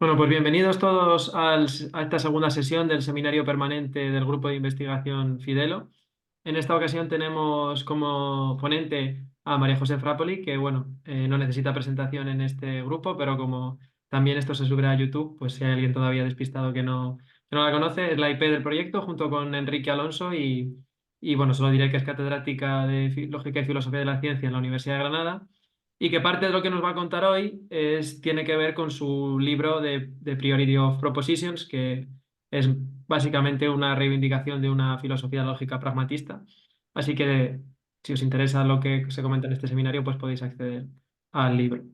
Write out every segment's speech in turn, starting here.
Bueno, pues bienvenidos todos a esta segunda sesión del seminario permanente del Grupo de Investigación Fidelo. En esta ocasión tenemos como ponente a María José Frapoli, que bueno, no necesita presentación en este grupo, pero como también esto se sube a YouTube, pues si hay alguien todavía despistado que no la conoce, es la IP del proyecto junto con Enrique Alonso y bueno, solo diré que es catedrática de Lógica y Filosofía de la Ciencia en la Universidad de Granada y que parte de lo que nos va a contar hoy tiene que ver con su libro de Priority of Propositions, que es básicamente una reivindicación de una filosofía lógica pragmatista. Así que si os interesa lo que se comenta en este seminario, pues podéis acceder al libro.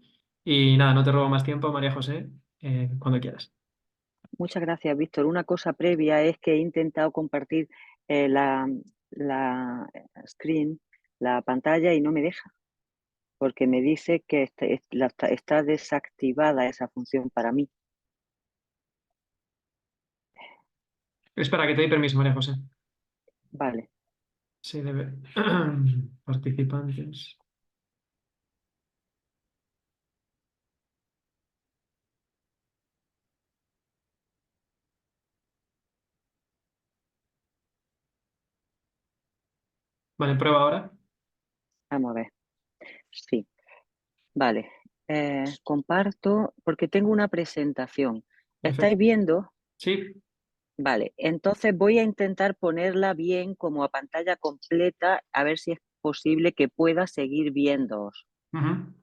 Y nada, no te robo más tiempo, María José, cuando quieras. Muchas gracias, Víctor. Una cosa previa es que he intentado compartir eh, la, la screen, la pantalla, y no me deja, porque me dice que está desactivada esa función para mí. Espera, que te doy permiso, María José. Vale, Sí, debe. Participantes. Vale, prueba ahora. vamos a ver. Sí, vale. Comparto porque tengo una presentación. ¿Estáis Perfecto. viendo? Sí. Vale, entonces voy a intentar ponerla bien como a pantalla completa, a ver si es posible que pueda seguir viéndoos. Ujú.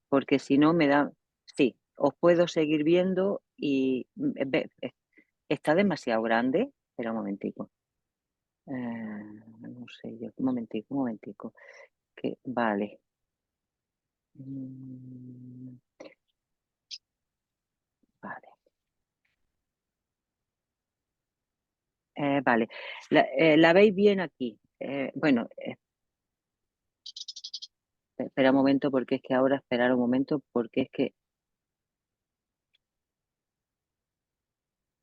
Porque si no me da, sí, os puedo seguir viendo y está demasiado grande. Espera un momentico. No sé, yo, un momentico, que vale. Mm, vale, vale. La veis bien aquí. Bueno, espera un momento porque es que ahora, esperar un momento porque es que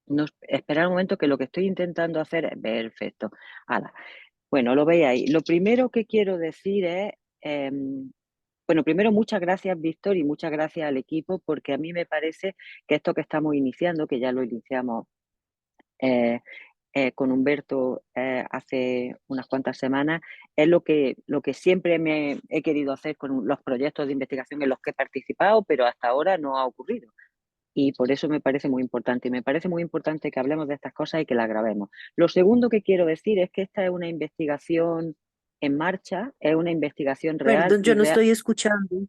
no, esperar un momento que lo que estoy intentando hacer es perfecto. Hala. Bueno, lo veis ahí. Lo primero que quiero decir es, bueno, primero muchas gracias, Víctor, y muchas gracias al equipo, porque a mí me parece que esto que estamos iniciando, que ya lo iniciamos eh, con Humberto hace unas cuantas semanas, es lo que siempre me he querido hacer con los proyectos de investigación en los que he participado, pero hasta ahora no ha ocurrido. Y por eso me parece muy importante. Y me parece muy importante que hablemos de estas cosas y que las grabemos. Lo segundo que quiero decir es que esta es una investigación en marcha, es una investigación real Perdón, y yo no real. estoy escuchando.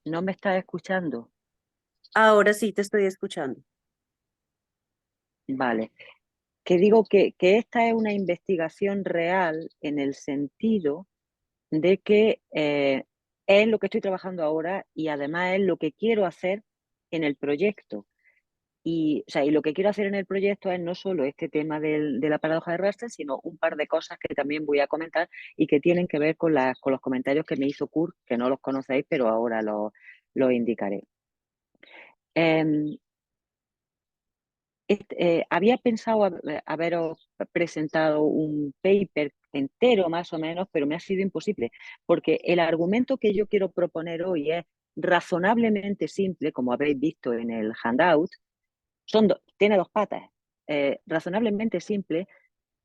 ¿No me estás escuchando? Ahora sí te estoy escuchando. Vale. Que digo que esta es una investigación real en el sentido de que es lo que estoy trabajando ahora y además es lo que quiero hacer en el proyecto. Y, o sea, y lo que quiero hacer en el proyecto es no solo este tema de la paradoja de Russell, sino un par de cosas que también voy a comentar y que tienen que ver con los comentarios que me hizo Kurt, que no los conocéis, pero ahora los indicaré. Eh, había pensado haberos presentado un paper entero más o menos, pero me ha sido imposible, porque el argumento que yo quiero proponer hoy es razonablemente simple, como habéis visto en el handout, tiene dos patas, razonablemente simple,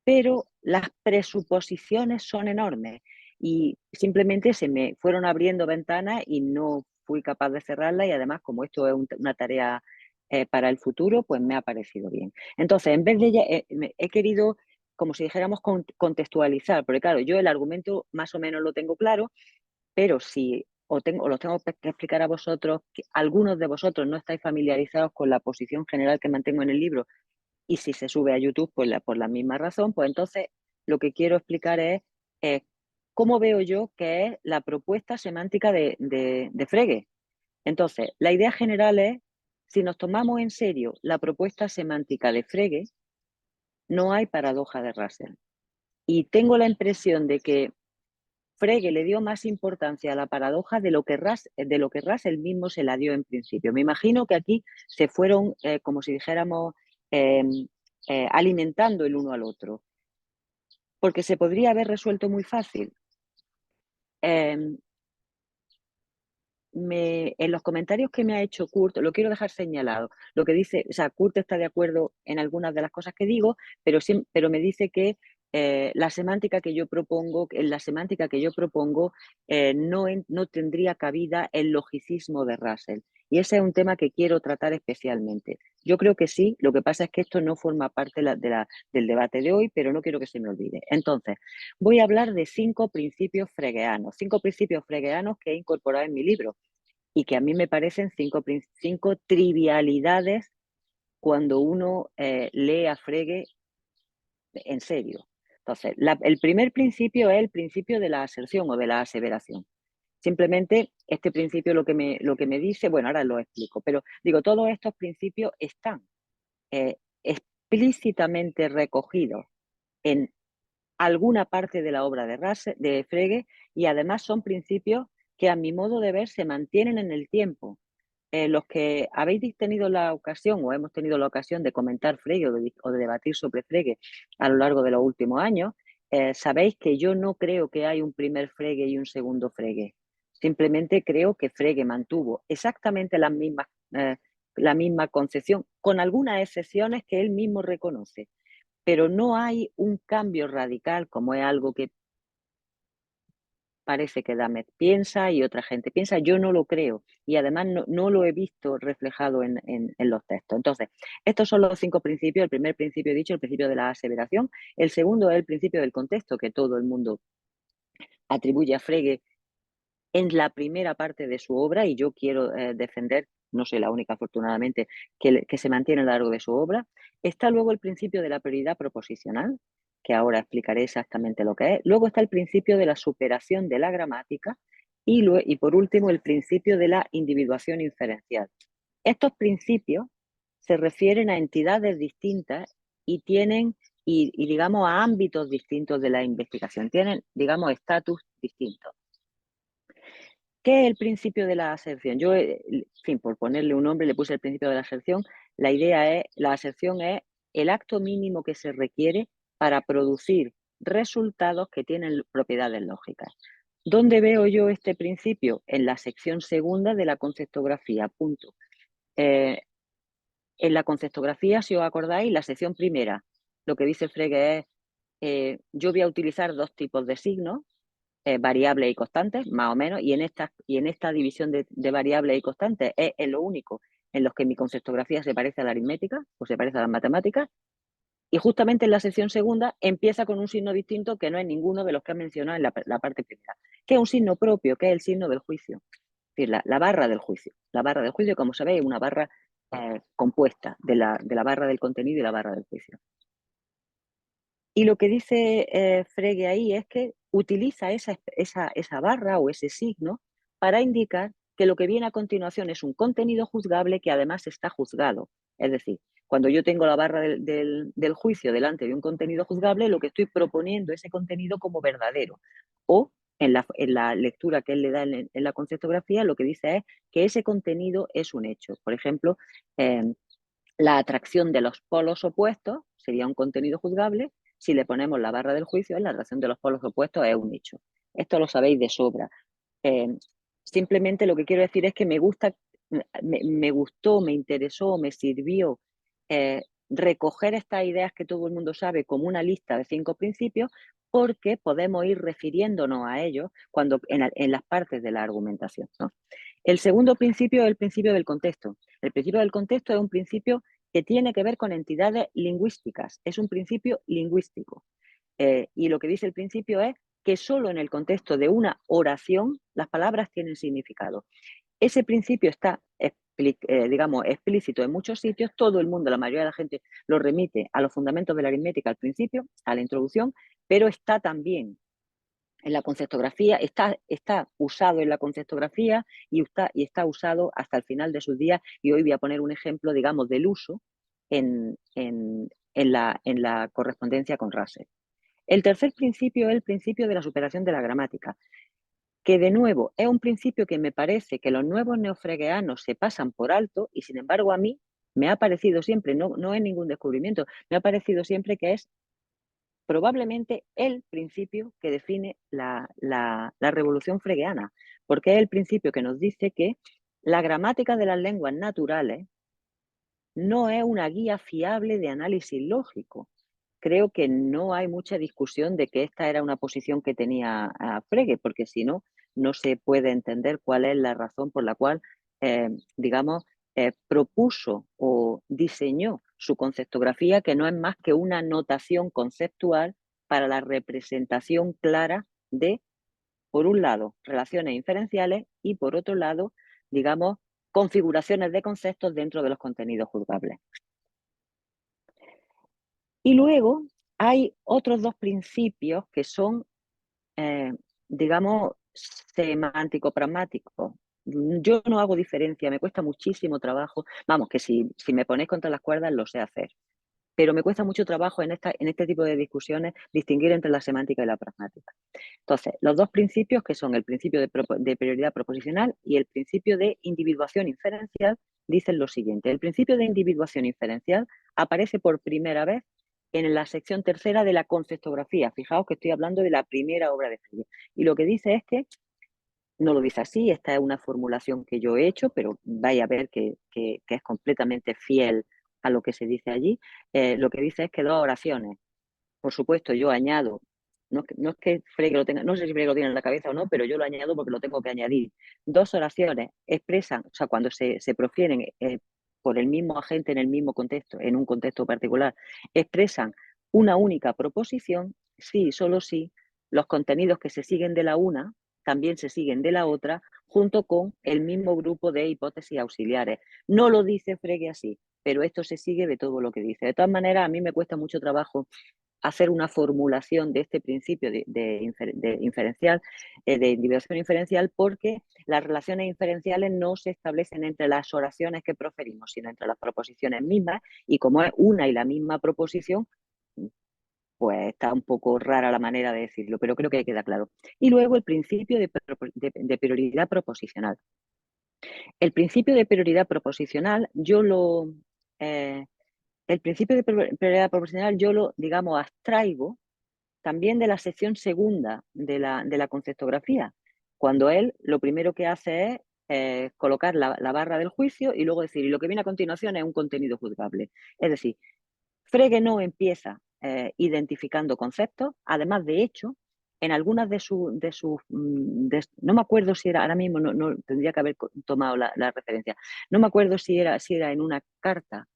pero las presuposiciones son enormes y simplemente se me fueron abriendo ventanas y no fui capaz de cerrarlas y además como esto es una tarea para el futuro, pues me ha parecido bien. Entonces, en vez de he querido, como si dijéramos, contextualizar, porque claro, yo el argumento más o menos lo tengo claro, pero si o los tengo que explicar a vosotros, que algunos de vosotros no estáis familiarizados con la posición general que mantengo en el libro, y si se sube a YouTube pues por la misma razón, pues entonces lo que quiero explicar es cómo veo yo que es la propuesta semántica de Frege. Entonces, la idea general es, si nos tomamos en serio la propuesta semántica de Frege, no hay paradoja de Russell. Y tengo la impresión de que Frege le dio más importancia a la paradoja de lo que Russell mismo se la dio en principio. Me imagino que aquí se fueron, como si dijéramos, eh, alimentando el uno al otro, porque se podría haber resuelto muy fácil. Eh, en los comentarios que me ha hecho Kurt, lo quiero dejar señalado. Lo que dice, o sea, Kurt está de acuerdo en algunas de las cosas que digo, pero me dice que la semántica que yo propongo, no tendría cabida el logicismo de Russell. Y ese es un tema que quiero tratar especialmente. Yo creo que sí, lo que pasa es que esto no forma parte del debate de hoy, pero no quiero que se me olvide. Entonces, voy a hablar de 5 principios fregeanos que he incorporado en mi libro y que a mí me parecen 5 trivialidades cuando uno lee a Frege en serio. Entonces, el primer principio es el principio de la aserción o de la aseveración. Simplemente este principio lo que me dice, bueno, ahora lo explico, pero digo, todos estos principios están explícitamente recogidos en alguna parte de la obra de Frege y además son principios que a mi modo de ver se mantienen en el tiempo. Los que habéis tenido la ocasión o hemos tenido la ocasión de comentar Frege o de debatir sobre Frege a lo largo de los últimos años, sabéis que yo no creo que hay un primer Frege y un segundo Frege. Simplemente creo que Frege mantuvo exactamente la misma concepción, con algunas excepciones que él mismo reconoce. Pero no hay un cambio radical como es algo que parece que Damet piensa y otra gente piensa. Yo no lo creo y además no lo he visto reflejado en los textos. Entonces, estos son los 5 principios. El primer principio he dicho, el principio de la aseveración. El segundo es el principio del contexto, que todo el mundo atribuye a Frege en la primera parte de su obra y yo quiero defender, no soy la única afortunadamente, que se mantiene a lo largo de su obra. Está luego el principio de la prioridad proposicional, que ahora explicaré exactamente lo que es. Luego está el principio de la superación de la gramática y por último el principio de la individuación inferencial. Estos principios se refieren a entidades distintas y tienen, y digamos, a ámbitos distintos de la investigación. Tienen, digamos, estatus distintos. ¿Qué es el principio de la aserción? Yo, en fin, por ponerle un nombre, le puse el principio de la aserción. La aserción es el acto mínimo que se requiere para producir resultados que tienen propiedades lógicas. ¿Dónde veo yo este principio? En la sección segunda de la conceptografía, punto. En la conceptografía, si os acordáis, la sección primera, lo que dice Frege es, yo voy a utilizar 2 tipos de signos, variables y constantes, más o menos, y en esta división de variables y constantes es lo único en los que mi conceptografía se parece a la aritmética o se parece a las matemáticas, y justamente en la sección segunda empieza con un signo distinto que no es ninguno de los que he mencionado en la parte primera, que es un signo propio, que es el signo del juicio, es decir, la barra del juicio. La barra del juicio, como sabéis, es una barra compuesta de la barra del contenido y la barra del juicio. Y lo que dice Frege ahí es que utiliza esa barra o ese signo para indicar que lo que viene a continuación es un contenido juzgable que además está juzgado. Es decir, cuando yo tengo la barra del juicio delante de un contenido juzgable, lo que estoy proponiendo es ese contenido como verdadero. O en la lectura que él le da en la conceptografía, lo que dice es que ese contenido es un hecho. Por ejemplo, la atracción de los polos opuestos sería un contenido juzgable. Si le ponemos la barra del juicio, la atracción de los polos opuestos es un hecho. Esto lo sabéis de sobra. Simplemente lo que quiero decir es que me gustó, me interesó, me sirvió recoger estas ideas que todo el mundo sabe como una lista de 5 principios, porque podemos ir refiriéndonos a ellos en las partes de la argumentación, ¿no? El segundo principio es el principio del contexto. El principio del contexto es un principio que tiene que ver con entidades lingüísticas, es un principio lingüístico. Y lo que dice el principio es que solo en el contexto de una oración las palabras tienen significado. Ese principio está, digamos, explícito en muchos sitios. Todo el mundo, la mayoría de la gente, lo remite a los fundamentos de la aritmética al principio, a la introducción, pero está también en la conceptografía, está usado en la conceptografía y está usado hasta el final de sus días. Y hoy voy a poner un ejemplo, digamos, del uso en la correspondencia con Russell. El tercer principio es el principio de la superación de la gramática, que de nuevo es un principio que me parece que los nuevos neofregeanos se pasan por alto y sin embargo a mí me ha parecido siempre, no es ningún descubrimiento, me ha parecido siempre que es probablemente el principio que define la revolución fregeana, porque es el principio que nos dice que la gramática de las lenguas naturales no es una guía fiable de análisis lógico. Creo que no hay mucha discusión de que esta era una posición que tenía Frege, porque si no, no se puede entender cuál es la razón por la cual, digamos, propuso o diseñó su conceptografía, que no es más que una notación conceptual para la representación clara de, por un lado, relaciones inferenciales y, por otro lado, digamos, configuraciones de conceptos dentro de los contenidos juzgables. Y luego hay otros dos principios que son, digamos, semántico-pragmáticos. Yo no hago diferencia, me cuesta muchísimo trabajo. Vamos, que si me ponéis contra las cuerdas lo sé hacer. Pero me cuesta mucho trabajo en este tipo de discusiones distinguir entre la semántica y la pragmática. Entonces, los dos principios, que son el principio de prioridad proposicional y el principio de individuación inferencial, dicen lo siguiente. El principio de individuación inferencial aparece por primera vez en la sección tercera de la conceptografía. Fijaos que estoy hablando de la primera obra de Frege. Y lo que dice es que, no lo dice así, esta es una formulación que yo he hecho, pero vaya a ver que es completamente fiel a lo que se dice allí. Lo que dice es que dos oraciones, por supuesto, yo añado, no es que Frege lo tenga, no sé si Frege lo tiene en la cabeza o no, pero yo lo añado porque lo tengo que añadir. Dos oraciones expresan, o sea, cuando se profieren por el mismo agente en el mismo contexto, en un contexto particular, expresan una única proposición, sí, solo sí, los contenidos que se siguen de la una también se siguen de la otra, junto con el mismo grupo de hipótesis auxiliares. No lo dice Frege así, pero esto se sigue de todo lo que dice. De todas maneras, a mí me cuesta mucho trabajo hacer una formulación de este principio de inferencial, de individuación inferencial, porque las relaciones inferenciales no se establecen entre las oraciones que proferimos, sino entre las proposiciones mismas, y como es una y la misma proposición, pues está un poco rara la manera de decirlo, pero creo que queda claro. Y luego el principio de prioridad proposicional. El principio de prioridad proposicional, el principio de prioridad proposicional yo lo, digamos, abstraigo también de la sección segunda de la conceptografía, cuando él lo primero que hace es colocar la barra del juicio y luego decir, y lo que viene a continuación es un contenido juzgable. Es decir, Frege no empieza identificando conceptos, además, de hecho, en algunas de sus, no me acuerdo si era, ahora mismo no tendría que haber tomado la referencia, no me acuerdo si era en una carta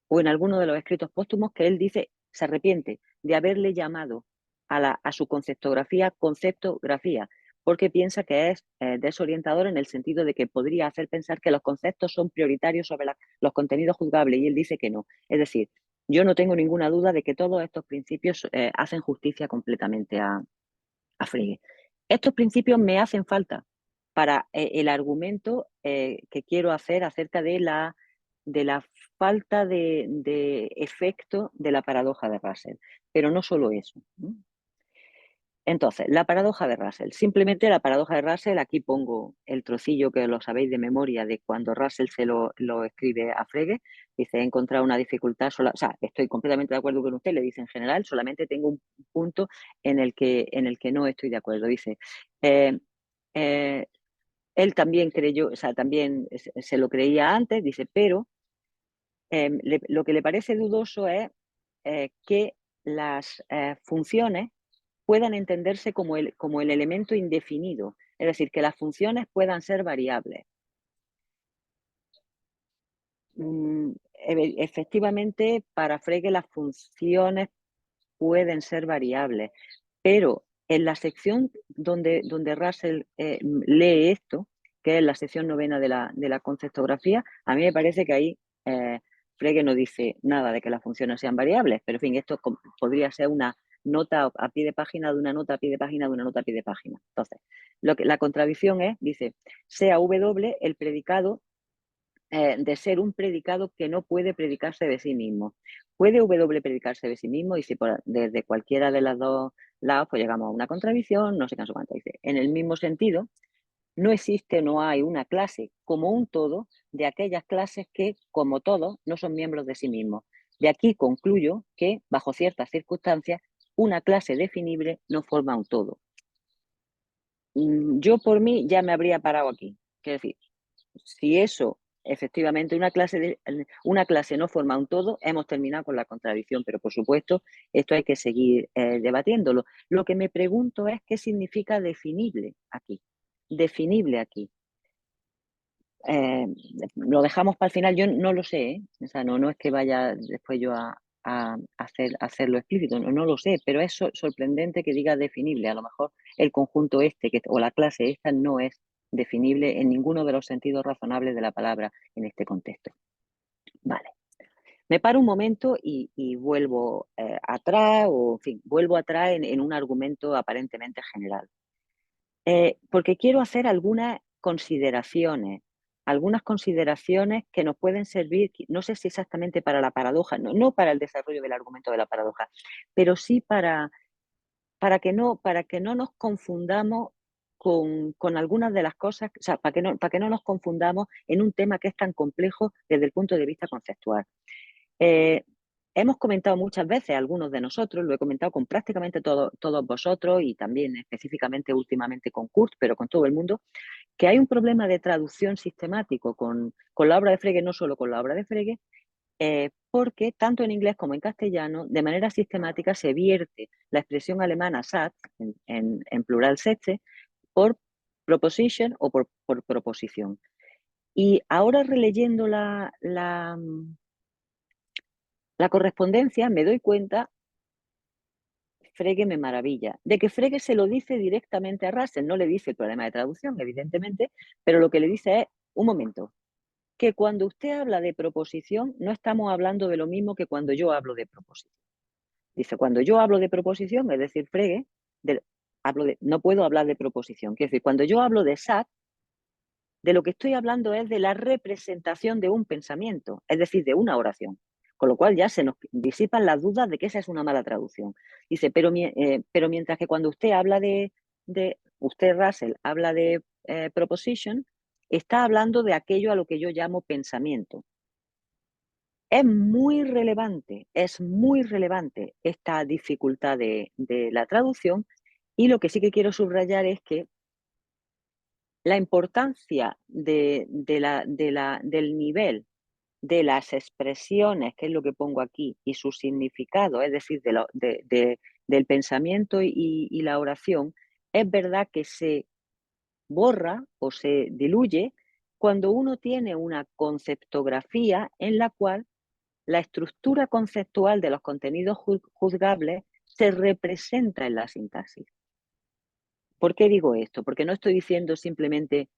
o en alguno de los escritos póstumos, que él dice, se arrepiente de haberle llamado a su conceptografía conceptografía, porque piensa que es desorientador, en el sentido de que podría hacer pensar que los conceptos son prioritarios sobre los contenidos juzgables, y él dice que no. Es decir, yo no tengo ninguna duda de que todos estos principios hacen justicia completamente a Frege. Estos principios me hacen falta para el argumento que quiero hacer acerca de la falta de efecto de la paradoja de Russell. Pero no solo eso, ¿no? Entonces, la paradoja de Russell. Simplemente la paradoja de Russell, aquí pongo el trocillo que lo sabéis de memoria de cuando Russell se lo escribe a Frege. Dice, he encontrado una dificultad, o sea, estoy completamente de acuerdo con usted, le dice en general, solamente tengo un punto en el que no estoy de acuerdo. Dice, él también creyó, o sea, también se lo creía antes, dice, pero lo que le parece dudoso es que las funciones puedan entenderse como el elemento indefinido, es decir, que las funciones puedan ser variables. Efectivamente, para Frege las funciones pueden ser variables, pero en la sección donde Russell lee esto, que es la sección novena de la conceptografía, a mí me parece que ahí Frege no dice nada de que las funciones sean variables, pero en fin, esto podría ser una nota a pie de página de una nota a pie de página de una nota a pie de página. Entonces, la contradicción es, dice, sea W el predicado de ser un predicado que no puede predicarse de sí mismo. ¿Puede W predicarse de sí mismo? Y si desde cualquiera de las dos lados pues llegamos a una contradicción, no sé qué, cuánto dice. En el mismo sentido, no existe o no hay una clase como un todo de aquellas clases que, como todos, no son miembros de sí mismos. De aquí concluyo que, bajo ciertas circunstancias, una clase definible no forma un todo. yo por mí ya me habría parado aquí. Quiero decir, si eso, efectivamente, una clase no forma un todo, hemos terminado con la contradicción, pero por supuesto, esto hay que seguir debatiéndolo. Lo que me pregunto es qué significa definible aquí. Definible aquí. Lo dejamos para el final, yo no lo sé, ¿eh? O sea, no es que vaya después yo a hacerlo explícito, no lo sé, pero es sorprendente que diga definible. A lo mejor el conjunto o la clase esta no es definible en ninguno de los sentidos razonables de la palabra en este contexto. Vale. Me paro un momento y vuelvo atrás, o en fin, vuelvo atrás en un argumento aparentemente general. Porque quiero hacer algunas consideraciones que nos pueden servir, no sé si exactamente para la paradoja, no para el desarrollo del argumento de la paradoja, pero sí para que no nos confundamos con algunas de las cosas, o sea, para que no nos confundamos en un tema que es tan complejo desde el punto de vista conceptual. Hemos comentado muchas veces, algunos de nosotros, lo he comentado con prácticamente todos vosotros y también específicamente últimamente con Kurt, pero con todo el mundo, que hay un problema de traducción sistemático con la obra de Frege, no solo con la obra de Frege, porque tanto en inglés como en castellano, de manera sistemática se vierte la expresión alemana Satz, en plural Sätze, por proposition o por proposición. Y ahora releyendo la correspondencia me doy cuenta, Frege me maravilla, de que Frege se lo dice directamente a Russell, no le dice el problema de traducción, evidentemente, pero lo que le dice es, un momento, que cuando usted habla de proposición no estamos hablando de lo mismo que cuando yo hablo de proposición. Dice, cuando yo hablo de proposición, es decir, Frege, no puedo hablar de proposición. Quiero decir, cuando yo hablo de SAT, de lo que estoy hablando es de la representación de un pensamiento, es decir, de una oración. Con lo cual ya se nos disipan las dudas de que esa es una mala traducción. Dice, pero mientras que cuando usted habla usted, Russell, habla de proposition, está hablando de aquello a lo que yo llamo pensamiento. Es muy relevante esta dificultad de la traducción, y lo que sí que quiero subrayar es que la importancia del nivel de las expresiones, que es lo que pongo aquí, y su significado, es decir, del pensamiento y la oración, es verdad que se borra o se diluye cuando uno tiene una conceptografía en la cual la estructura conceptual de los contenidos juzgables se representa en la sintaxis. ¿Por qué digo esto? Porque no estoy diciendo simplemente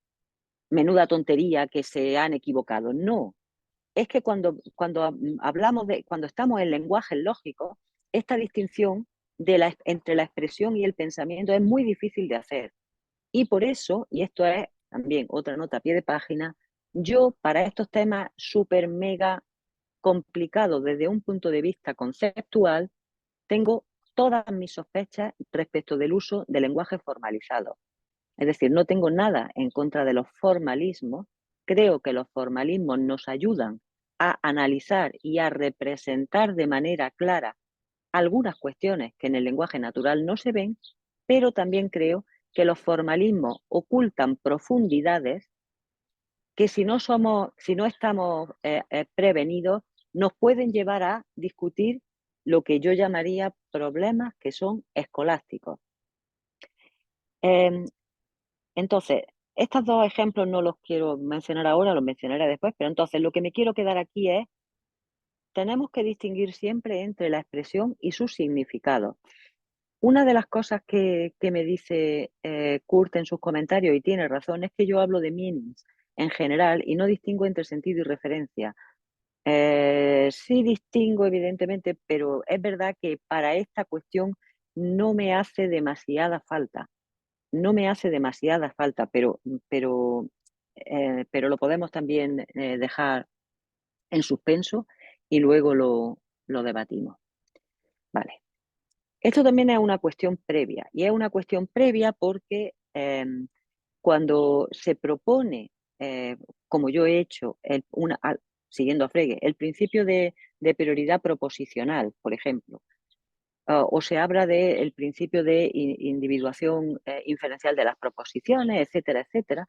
menuda tontería que se han equivocado. No, es que cuando hablamos cuando estamos en lenguaje lógico, esta distinción entre la expresión y el pensamiento es muy difícil de hacer. Y por eso, y esto es también otra nota a pie de página, yo para estos temas súper mega complicados desde un punto de vista conceptual, tengo todas mis sospechas respecto del uso de lenguaje formalizado. Es decir, no tengo nada en contra de los formalismos. Creo que los formalismos nos ayudan a analizar y a representar de manera clara algunas cuestiones que en el lenguaje natural no se ven, pero también creo que los formalismos ocultan profundidades que si no estamos prevenidos, nos pueden llevar a discutir lo que yo llamaría problemas que son escolásticos. Entonces, estos dos ejemplos no los quiero mencionar ahora, los mencionaré después, pero entonces lo que me quiero quedar aquí es, tenemos que distinguir siempre entre la expresión y su significado. Una de las cosas que me dice Kurt en sus comentarios, y tiene razón, es que yo hablo de meanings en general y no distingo entre sentido y referencia. Sí distingo, evidentemente, pero es verdad que para esta cuestión no me hace demasiada falta. No me hace demasiada falta, pero lo podemos también dejar en suspenso y luego lo debatimos. Vale. Esto también es una cuestión previa, y es una cuestión previa porque cuando se propone, como yo he hecho, siguiendo a Frege, el principio de prioridad proposicional, por ejemplo, o se habla del principio de individuación inferencial de las proposiciones, etcétera, etcétera.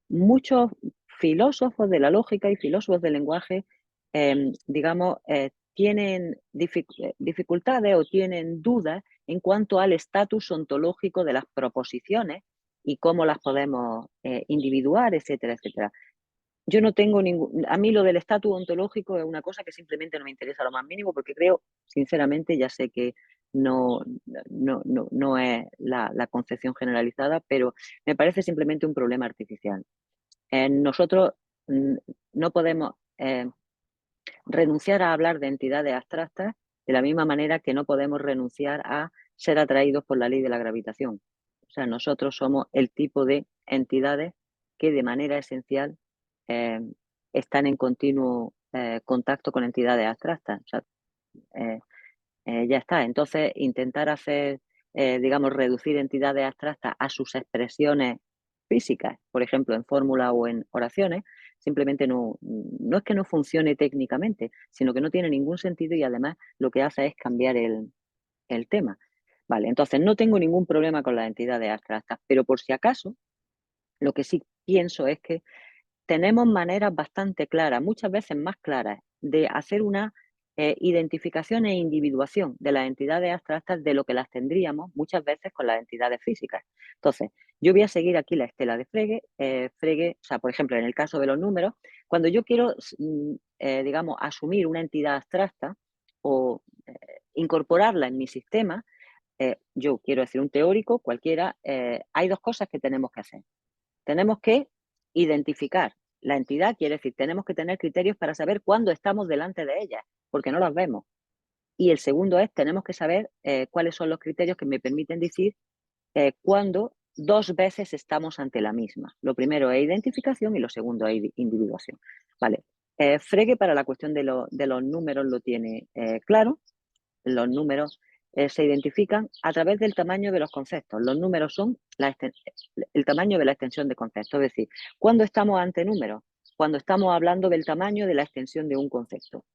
Muchos filósofos de la lógica y filósofos del lenguaje, digamos, tienen dificultades o tienen dudas en cuanto al estatus ontológico de las proposiciones y cómo las podemos individuar, etcétera, etcétera. Yo no tengo a mí lo del estatus ontológico es una cosa que simplemente no me interesa lo más mínimo porque creo, sinceramente, ya sé que no es la concepción generalizada, pero me parece simplemente un problema artificial. Nosotros no podemos renunciar a hablar de entidades abstractas de la misma manera que no podemos renunciar a ser atraídos por la ley de la gravitación. O sea, nosotros somos el tipo de entidades que de manera esencial están en continuo contacto con entidades abstractas. O sea, ya está. Entonces, intentar hacer, digamos, reducir entidades abstractas a sus expresiones físicas, por ejemplo, en fórmula o en oraciones, simplemente no es que no funcione técnicamente, sino que no tiene ningún sentido y además lo que hace es cambiar el tema. Vale, entonces no tengo ningún problema con las entidades abstractas, pero por si acaso, lo que sí pienso es que tenemos maneras bastante claras, muchas veces más claras, de hacer una identificación e individuación de las entidades abstractas de lo que las tendríamos muchas veces con las entidades físicas. Entonces, yo voy a seguir aquí la estela de Frege. Frege, o sea, por ejemplo, en el caso de los números, cuando yo quiero, digamos, asumir una entidad abstracta o incorporarla en mi sistema, yo quiero decir un teórico, cualquiera, hay dos cosas que tenemos que hacer. Tenemos que identificar la entidad, quiere decir, tenemos que tener criterios para saber cuándo estamos delante de ella, porque no las vemos. Y el segundo es, tenemos que saber cuáles son los criterios que me permiten decir cuándo dos veces estamos ante la misma. Lo primero es identificación y lo segundo es individuación. Vale. Frege para la cuestión de los números lo tiene claro. Los números se identifican a través del tamaño de los conceptos. Los números son el tamaño de la extensión de conceptos. Es decir, ¿cuándo estamos ante números? Cuando estamos hablando del tamaño de la extensión de un concepto.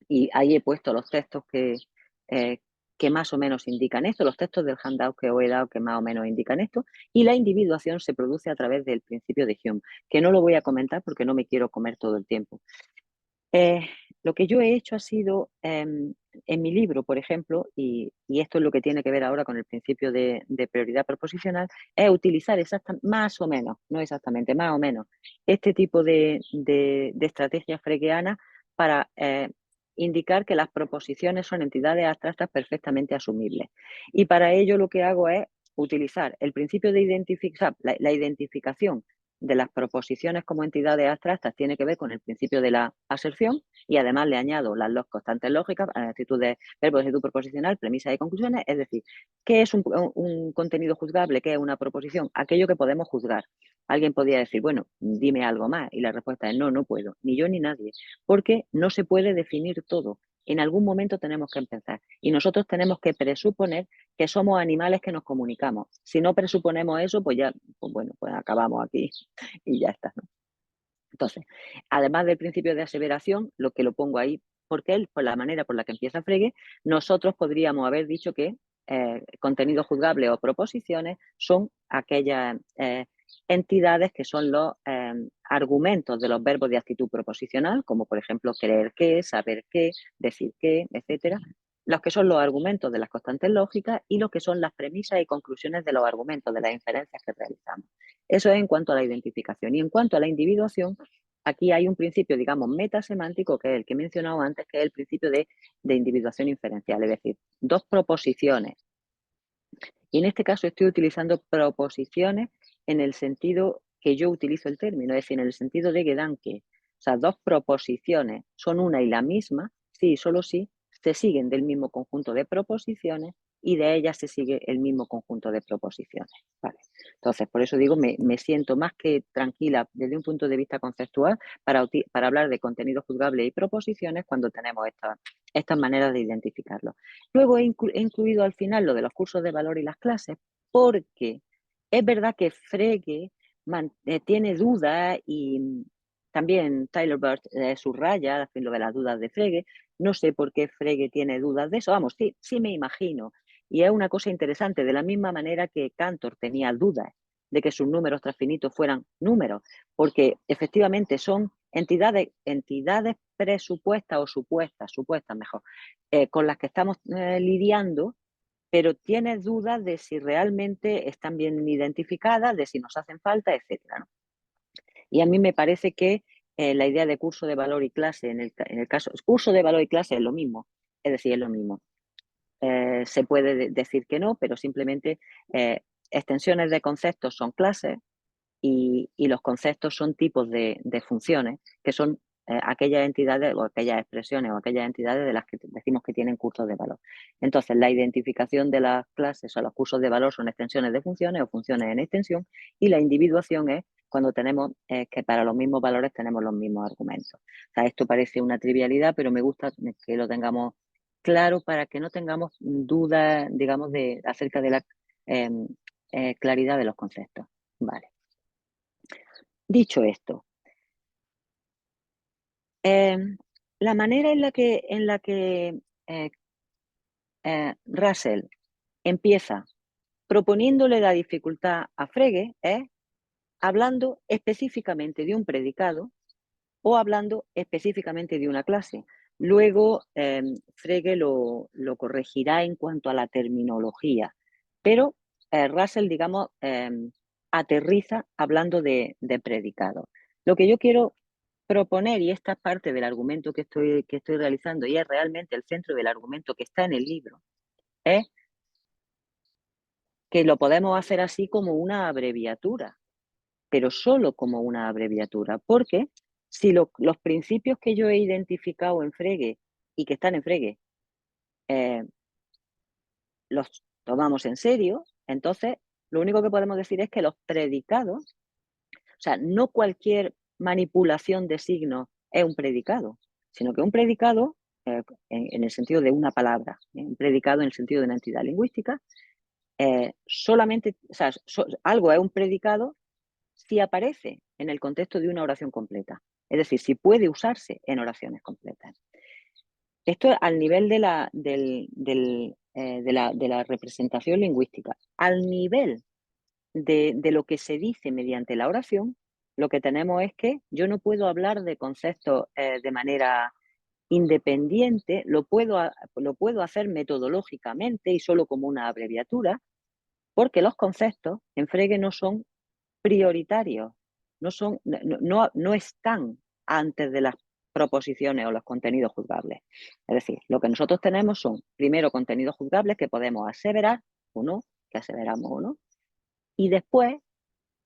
Y ahí he puesto los textos que más o menos indican esto, los textos del handout que os he dado que más o menos indican esto, y la individuación se produce a través del principio de Hume, que no lo voy a comentar porque no me quiero comer todo el tiempo. Lo que yo he hecho ha sido, en mi libro, por ejemplo, y esto es lo que tiene que ver ahora con el principio de prioridad proposicional, es utilizar más o menos, no exactamente, más o menos, este tipo de estrategia fregeana para indicar que las proposiciones son entidades abstractas perfectamente asumibles. Y para ello lo que hago es utilizar el principio de la identificación de las proposiciones como entidades abstractas tiene que ver con el principio de la aserción y además le añado las dos constantes lógicas, actitudes, verbo, actitud proposicional, premisas y conclusiones, es decir, ¿qué es un contenido juzgable? ¿Qué es una proposición? Aquello que podemos juzgar. Alguien podría decir, bueno, dime algo más y la respuesta es no puedo, ni yo ni nadie, porque no se puede definir todo. En algún momento tenemos que empezar y nosotros tenemos que presuponer que somos animales que nos comunicamos. Si no presuponemos eso, pues ya, pues bueno, pues acabamos aquí y ya está, ¿no? Entonces, además del principio de aseveración, lo que lo pongo ahí, porque él, por la manera por la que empieza Frege, nosotros podríamos haber dicho que contenido juzgable o proposiciones son aquellas entidades que son los argumentos de los verbos de actitud proposicional, como por ejemplo creer que, saber qué, decir qué, etcétera, los que son los argumentos de las constantes lógicas y los que son las premisas y conclusiones de los argumentos, de las inferencias que realizamos. Eso es en cuanto a la identificación. Y en cuanto a la individuación, aquí hay un principio, digamos, metasemántico, que es el que he mencionado antes, que es el principio de individuación inferencial, es decir, dos proposiciones. Y en este caso estoy utilizando proposiciones en el sentido que yo utilizo el término, es decir, en el sentido de Gedanke. O sea, dos proposiciones son una y la misma, sí, solo sí, se siguen del mismo conjunto de proposiciones y de ellas se sigue el mismo conjunto de proposiciones. Vale. Entonces, por eso digo, me siento más que tranquila desde un punto de vista conceptual para hablar de contenido juzgable y proposiciones cuando tenemos estas maneras de identificarlo. Luego he incluido al final lo de los cursos de valor y las clases porque es verdad que Frege tiene dudas y también Tyler Bird subraya lo de las dudas de Frege, No sé por qué Frege tiene dudas de eso. Vamos, sí me imagino. Y es una cosa interesante, de la misma manera que Cantor tenía dudas de que sus números transfinitos fueran números, porque efectivamente son entidades presupuestas o supuestas mejor, con las que estamos lidiando, pero tienes dudas de si realmente están bien identificadas, de si nos hacen falta, etcétera, ¿no? Y a mí me parece que la idea de curso de valor y clase, en el caso, curso de valor y clase es lo mismo, es decir, es lo mismo. Se puede decir que no, pero simplemente extensiones de conceptos son clases y los conceptos son tipos de funciones que son aquellas entidades o aquellas expresiones o aquellas entidades de las que decimos que tienen cursos de valor. Entonces, la identificación de las clases o los cursos de valor son extensiones de funciones o funciones en extensión, y la individuación es cuando tenemos que para los mismos valores tenemos los mismos argumentos. O sea, esto parece una trivialidad, pero me gusta que lo tengamos claro para que no tengamos dudas, digamos, acerca de la claridad de los conceptos. Vale. Dicho esto, la manera en la que Russell empieza proponiéndole la dificultad a Frege es hablando específicamente de un predicado o hablando específicamente de una clase. Luego Frege lo corregirá en cuanto a la terminología, pero Russell, digamos, aterriza hablando de predicado. Lo que yo quiero proponer, y esta es parte del argumento que estoy realizando, y es realmente el centro del argumento que está en el libro, es que lo podemos hacer así como una abreviatura, pero solo como una abreviatura, porque si los principios que yo he identificado en Frege y que están en Frege los tomamos en serio, entonces lo único que podemos decir es que los predicados, o sea, no cualquier manipulación de signos es un predicado, sino que un predicado, en el sentido de una palabra, un predicado en el sentido de una entidad lingüística, solamente, o sea, algo es un predicado si aparece en el contexto de una oración completa, es decir, si puede usarse en oraciones completas. Esto al nivel de la representación lingüística. Al nivel de lo que se dice mediante la oración, lo que tenemos es que yo no puedo hablar de conceptos de manera independiente, lo puedo hacer metodológicamente y solo como una abreviatura, porque los conceptos en Frege no son prioritarios, no están antes de las proposiciones o los contenidos juzgables. Es decir, lo que nosotros tenemos son, primero, contenidos juzgables que podemos aseverar o no, que aseveramos o no, y después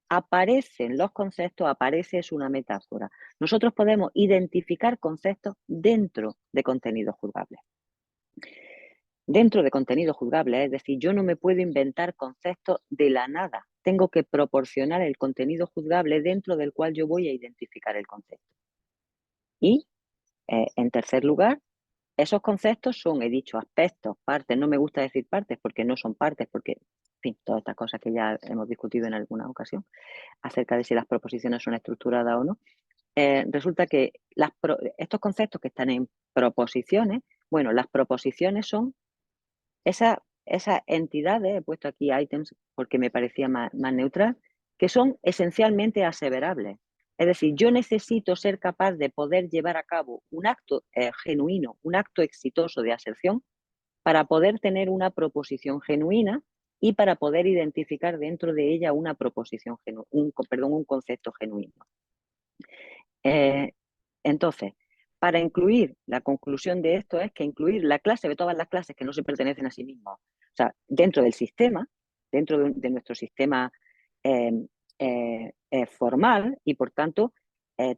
aparecen los conceptos, aparece es una metáfora. Nosotros podemos identificar conceptos dentro de contenidos juzgables. Dentro de contenidos juzgables, es decir, yo no me puedo inventar conceptos de la nada. Tengo que proporcionar el contenido juzgable dentro del cual yo voy a identificar el concepto. Y, en tercer lugar, esos conceptos son, he dicho, aspectos, partes. No me gusta decir partes porque no son partes, porque, en fin, todas estas cosas que ya hemos discutido en alguna ocasión acerca de si las proposiciones son estructuradas o no. Resulta que estos conceptos que están en proposiciones, bueno, las proposiciones son esas entidades, he puesto aquí items porque me parecía más neutral, que son esencialmente aseverables. Es decir, yo necesito ser capaz de poder llevar a cabo un acto genuino, un acto exitoso de aserción, para poder tener una proposición genuina y para poder identificar dentro de ella una proposición un concepto genuino. Entonces, para incluir, la conclusión de esto es que incluir la clase de todas las clases que no se pertenecen a sí mismas, o sea, dentro del sistema, dentro de nuestro sistema formal, y por tanto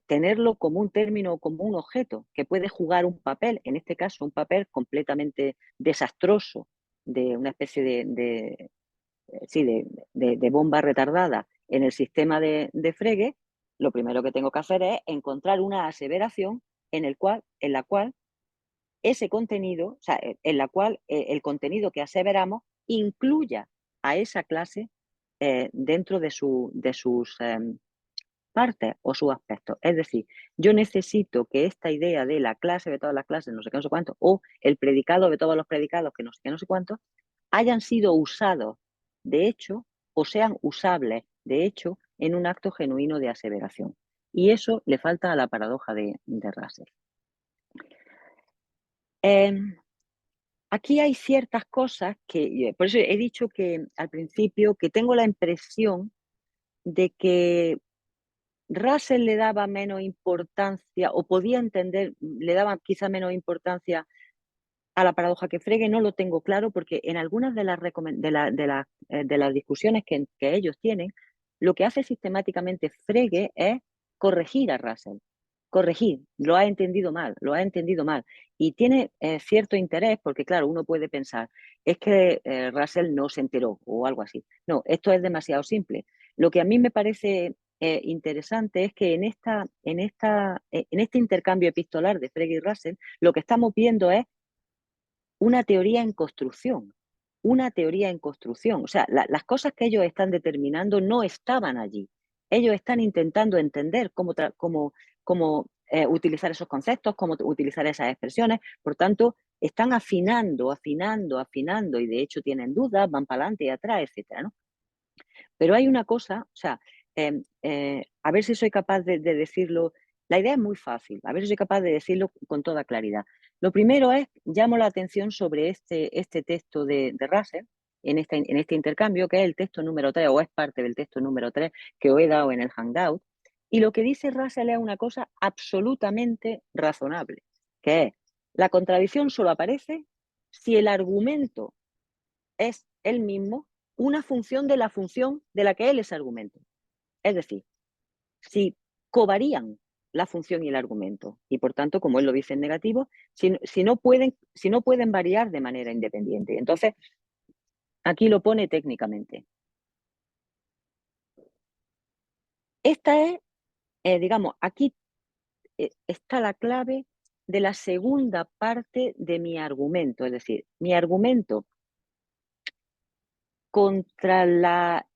tenerlo como un término, como un objeto que puede jugar un papel, en este caso un papel completamente desastroso, de una especie de bomba retardada en el sistema de Frege. Lo primero que tengo que hacer es encontrar una aseveración en la cual ese contenido, o sea, en la cual el contenido que aseveramos incluya a esa clase dentro de sus partes o sus aspectos. Es decir, yo necesito que esta idea de la clase de todas las clases, no sé qué, no sé cuánto, o el predicado de todos los predicados, que no sé qué, no sé cuánto, hayan sido usados de hecho o sean usables de hecho en un acto genuino de aseveración. Y eso le falta a la paradoja de Russell. Aquí hay ciertas cosas que, por eso he dicho que al principio que tengo la impresión de que Russell le daba menos importancia, o podía entender, le daba quizá menos importancia a la paradoja que Frege. No lo tengo claro, porque en algunas de las discusiones que ellos tienen, lo que hace sistemáticamente Frege es corregir a Russell. Corregir, lo ha entendido mal, lo ha entendido mal. Y tiene cierto interés, porque claro, uno puede pensar, es que Russell no se enteró o algo así. No, esto es demasiado simple. Lo que a mí me parece interesante es que en este intercambio epistolar de Frege y Russell, lo que estamos viendo es una teoría en construcción, una teoría en construcción. O sea, las cosas que ellos están determinando no estaban allí. Ellos están intentando entender cómo utilizar esos conceptos, cómo utilizar esas expresiones. Por tanto, están afinando, y de hecho tienen dudas, van para adelante y atrás, etcétera, ¿no? Pero hay una cosa, o sea, a ver si soy capaz de decirlo. La idea es muy fácil, a ver si soy capaz de decirlo con toda claridad. Lo primero es, llamo la atención sobre este texto de Russell, en este intercambio, que es el texto número 3, o es parte del texto número 3 que os he dado en el Handout. Y lo que dice Russell es una cosa absolutamente razonable, que es, la contradicción solo aparece si el argumento es el mismo, una función de la función de la que él es argumento. Es decir, si covarían la función y el argumento, y por tanto, como él lo dice en negativo, si no pueden variar de manera independiente. Entonces, aquí lo pone técnicamente. Esta es, digamos, aquí está la clave de la segunda parte de mi argumento. Es decir, mi argumento contra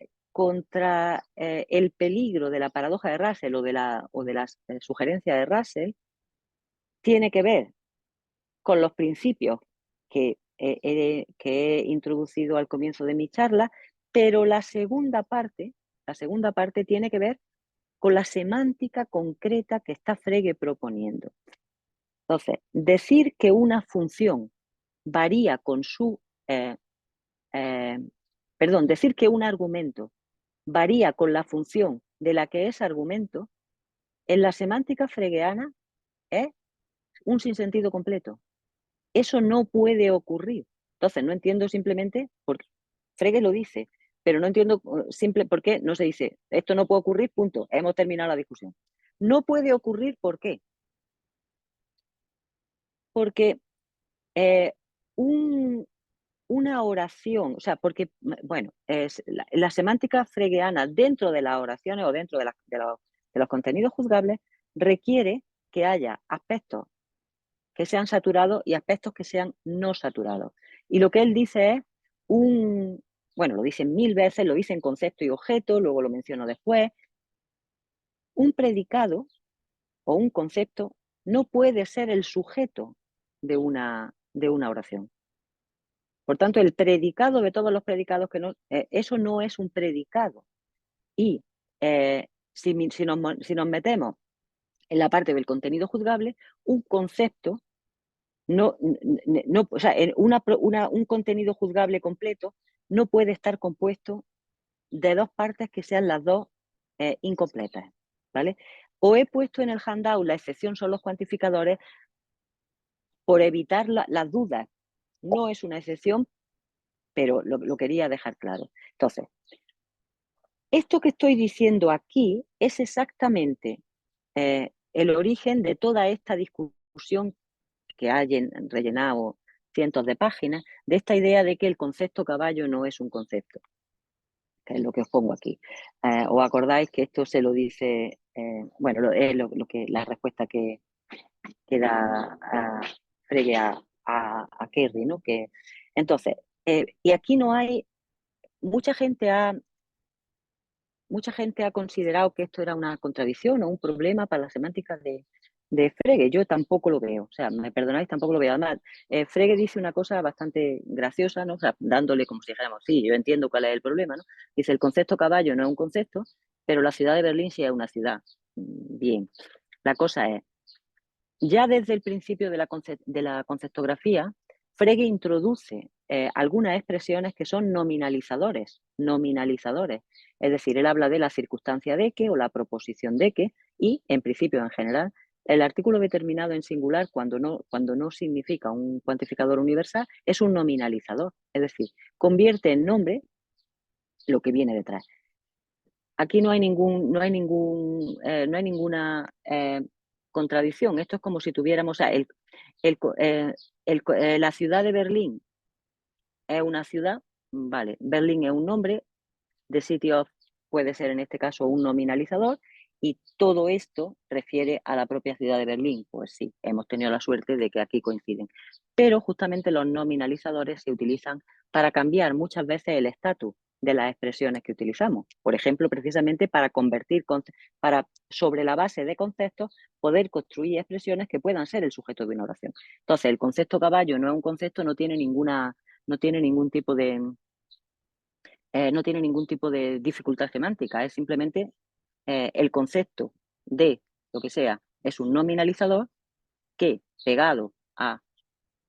el peligro de la paradoja de Russell o de las sugerencias de Russell tiene que ver con los principios que he introducido al comienzo de mi charla, pero la segunda parte tiene que ver con la semántica concreta que está Frege proponiendo. Entonces, decir que una función varía con su... decir que un argumento varía con la función de la que es argumento, en la semántica fregeana es un sinsentido completo. Eso no puede ocurrir. Entonces, no entiendo simplemente por qué. Frege lo dice, pero no entiendo por qué no se dice, esto no puede ocurrir, punto, hemos terminado la discusión. No puede ocurrir, ¿por qué? Porque una oración, o sea, porque, bueno, la semántica fregeana dentro de las oraciones o dentro de los contenidos juzgables requiere que haya aspectos que sean saturados y aspectos que sean no saturados. Y lo que él dice es bueno, lo dicen 1000 veces, lo dicen concepto y objeto, luego lo menciono después. Un predicado o un concepto no puede ser el sujeto de una oración. Por tanto, el predicado de todos los predicados, eso no es un predicado. Y si nos metemos en la parte del contenido juzgable, un concepto o sea, un contenido juzgable completo no puede estar compuesto de dos partes que sean las dos incompletas, ¿vale? O he puesto en el handout la excepción son los cuantificadores por evitar las dudas. No es una excepción, pero lo quería dejar claro. Entonces, esto que estoy diciendo aquí es exactamente el origen de toda esta discusión que ha rellenado cientos de páginas, de esta idea de que el concepto caballo no es un concepto, que es lo que os pongo aquí. ¿Os acordáis que esto se lo dice, bueno, es la respuesta que da Frege a Kerry, ¿no? Entonces, y aquí no hay, mucha gente mucha gente ha considerado que esto era una contradicción o un problema para la semántica de Frege. Yo tampoco lo veo, o sea, me perdonáis, tampoco lo veo. Además, Frege dice una cosa bastante graciosa, ¿no? O sea, dándole como si dijéramos, sí, yo entiendo cuál es el problema, ¿no? Dice, el concepto caballo no es un concepto, pero la ciudad de Berlín sí es una ciudad. Bien, la cosa es, ya desde el principio de la conceptografía, Frege introduce algunas expresiones que son nominalizadores. Es decir, él habla de la circunstancia de que o la proposición de que y, en principio, en general, el artículo determinado en singular, cuando no significa un cuantificador universal, es un nominalizador. Es decir, convierte en nombre lo que viene detrás. Aquí no hay ninguna contradicción. Esto es como si tuviéramos, o sea, la ciudad de Berlín es una ciudad, vale, Berlín es un nombre, the city of puede ser en este caso un nominalizador, y todo esto refiere a la propia ciudad de Berlín. Pues sí, hemos tenido la suerte de que aquí coinciden. Pero justamente los nominalizadores se utilizan para cambiar muchas veces el estatus de las expresiones que utilizamos. Por ejemplo, precisamente para sobre la base de conceptos, poder construir expresiones que puedan ser el sujeto de una oración. Entonces, el concepto caballo no es un concepto, no tiene ningún tipo de dificultad semántica, es simplemente el concepto de lo que sea es un nominalizador que, pegado a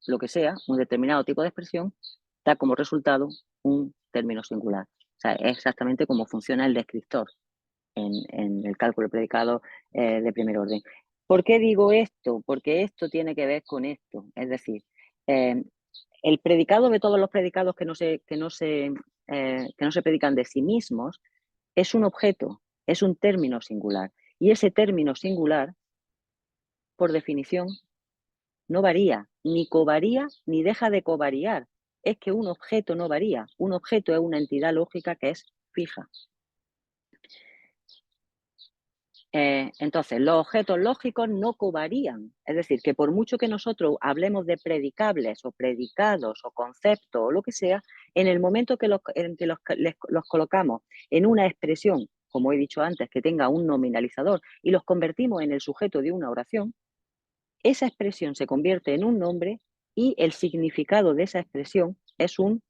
lo que sea, un determinado tipo de expresión, da como resultado un término singular. O sea, es exactamente como funciona el descriptor en el cálculo de predicado de primer orden. ¿Por qué digo esto? Porque esto tiene que ver con esto. Es decir, el predicado de todos los predicados que no se predican de sí mismos es un objeto, es un término singular. Y ese término singular, por definición, no varía, ni covaría, ni deja de covariar. Es que un objeto no varía. Un objeto es una entidad lógica que es fija. Entonces, los objetos lógicos no covarían. Es decir, que por mucho que nosotros hablemos de predicables o predicados o conceptos o lo que sea, en el momento en que los colocamos en una expresión, como he dicho antes, que tenga un nominalizador y los convertimos en el sujeto de una oración, esa expresión se convierte en un nombre y el significado de esa expresión es un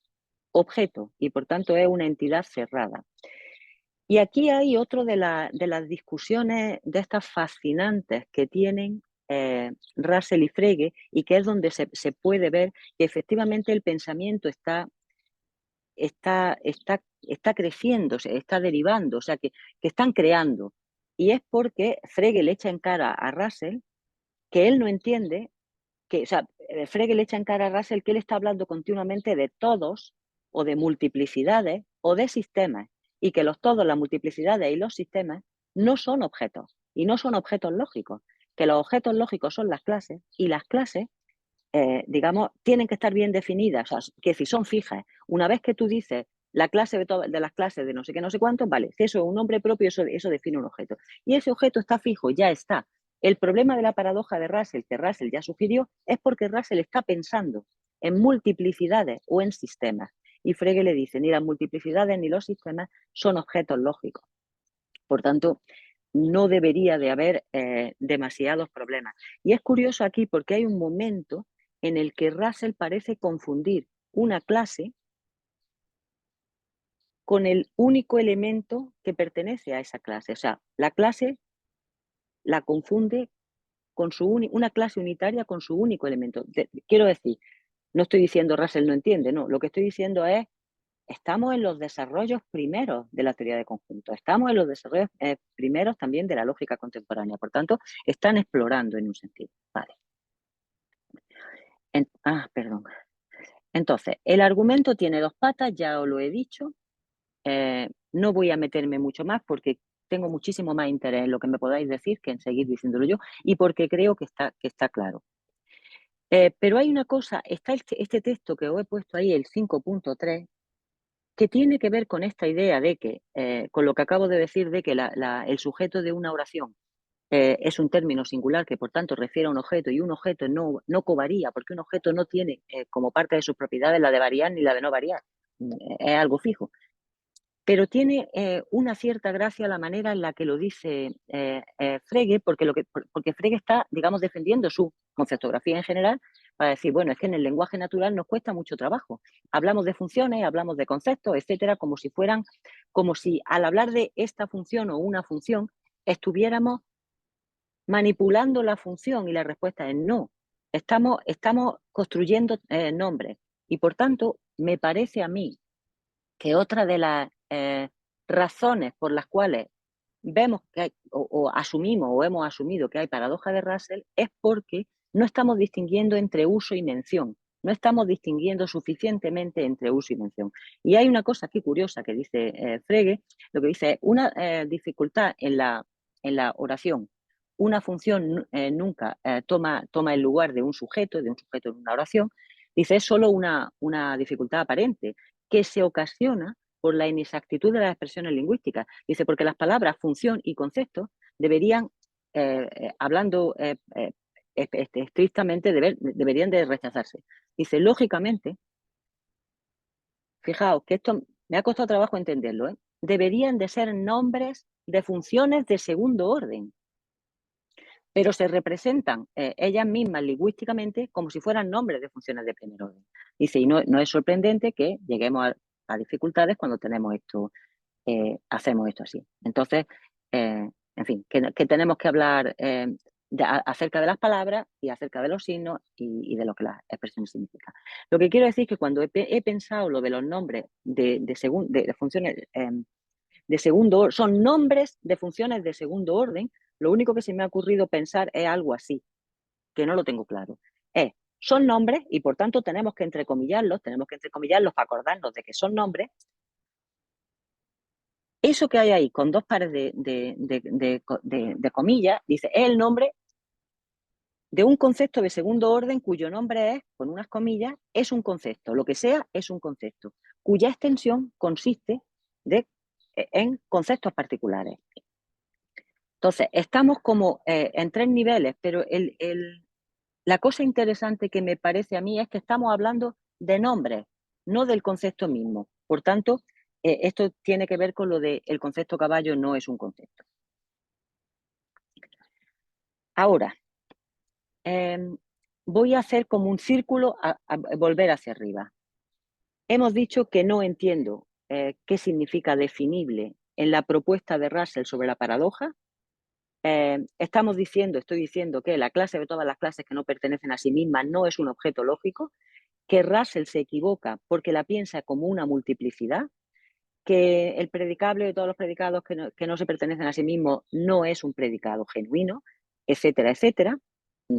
objeto y por tanto es una entidad cerrada. Y aquí hay otro de las discusiones de estas fascinantes que tienen Russell y Frege, y que es donde se puede ver que efectivamente el pensamiento está creciendo, se está derivando, o sea, que están creando. Y es porque Frege le echa en cara a Russell que él no entiende, o sea, Frege le echa en cara a Russell que él está hablando continuamente de todos o de multiplicidades o de sistemas, y que los todos, las multiplicidades y los sistemas no son objetos y no son objetos lógicos, que los objetos lógicos son las clases y las clases, digamos, tienen que estar bien definidas, o sea, que si son fijas. Una vez que tú dices la clase de las clases de no sé qué, no sé cuánto, vale, si eso es un nombre propio, eso define un objeto. Y ese objeto está fijo, ya está. El problema de la paradoja de Russell, que Russell ya sugirió, es porque Russell está pensando en multiplicidades o en sistemas. Y Frege le dice, ni las multiplicidades ni los sistemas son objetos lógicos. Por tanto, no debería de haber demasiados problemas. Y es curioso aquí porque hay un momento en el que Russell parece confundir una clase con el único elemento que pertenece a esa clase. O sea, la clase la confunde con una clase unitaria con su único elemento. Quiero decir, no estoy diciendo Russell no entiende, no. Lo que estoy diciendo es, estamos en los desarrollos primeros de la teoría de conjuntos, estamos en los desarrollos primeros también de la lógica contemporánea. Por tanto, están explorando en un sentido. Vale. Perdón. Entonces, el argumento tiene dos patas, ya os lo he dicho. No voy a meterme mucho más porque tengo muchísimo más interés en lo que me podáis decir que en seguir diciéndolo yo, y porque creo que está claro. Pero hay una cosa, está este texto que os he puesto ahí, el 5.3, que tiene que ver con esta idea de que, con lo que acabo de decir, de que el sujeto de una oración es un término singular que por tanto refiere a un objeto, y un objeto no covaría, porque un objeto no tiene como parte de sus propiedades la de variar ni la de no variar, es algo fijo. pero tiene una cierta gracia la manera en la que lo dice Frege, porque Frege está, digamos, defendiendo su conceptografía en general para decir, bueno, es que en el lenguaje natural nos cuesta mucho trabajo. Hablamos de funciones, hablamos de conceptos, etcétera, como si al hablar de esta función o una función estuviéramos manipulando la función, y la respuesta es no. Estamos construyendo nombres, y por tanto me parece a mí que otra de las razones por las cuales vemos que hay, o asumimos o hemos asumido que hay paradoja de Russell, es porque no estamos distinguiendo entre uso y mención. No estamos distinguiendo suficientemente entre uso y mención. Y hay una cosa aquí curiosa que dice Frege, lo que dice es una dificultad en la oración. Una función nunca toma el lugar de un sujeto en una oración. Dice, es solo una dificultad aparente que se ocasiona por la inexactitud de las expresiones lingüísticas. Dice, porque las palabras función y concepto deberían, hablando estrictamente, deberían de rechazarse. Dice, lógicamente, fijaos que esto me ha costado trabajo entenderlo, deberían de ser nombres de funciones de segundo orden, pero se representan ellas mismas lingüísticamente como si fueran nombres de funciones de primer orden. Dice, y no es sorprendente que lleguemos a dificultades cuando tenemos esto, hacemos esto así. Entonces, en fin, que tenemos que hablar acerca de las palabras y acerca de los signos y de lo que las expresiones significan. Lo que quiero decir es que cuando he pensado lo de los nombres de funciones de segundo orden, son nombres de funciones de segundo orden, lo único que se me ha ocurrido pensar es algo así, que no lo tengo claro. Son nombres y por tanto tenemos que entrecomillarlos para acordarnos de que son nombres. Eso que hay ahí con dos pares de comillas, dice, es el nombre de un concepto de segundo orden cuyo nombre es, con unas comillas, es un concepto. Lo que sea es un concepto, cuya extensión consiste en conceptos particulares. Entonces, estamos como en tres niveles, pero la cosa interesante que me parece a mí es que estamos hablando de nombres, no del concepto mismo. Por tanto, esto tiene que ver con lo de el concepto caballo no es un concepto. Ahora, voy a hacer como un círculo a volver hacia arriba. Hemos dicho que no entiendo qué significa definible en la propuesta de Russell sobre la paradoja. Estoy diciendo que la clase de todas las clases que no pertenecen a sí misma no es un objeto lógico, que Russell se equivoca porque la piensa como una multiplicidad, que el predicable de todos los predicados que no se pertenecen a sí mismos no es un predicado genuino, etcétera, etcétera.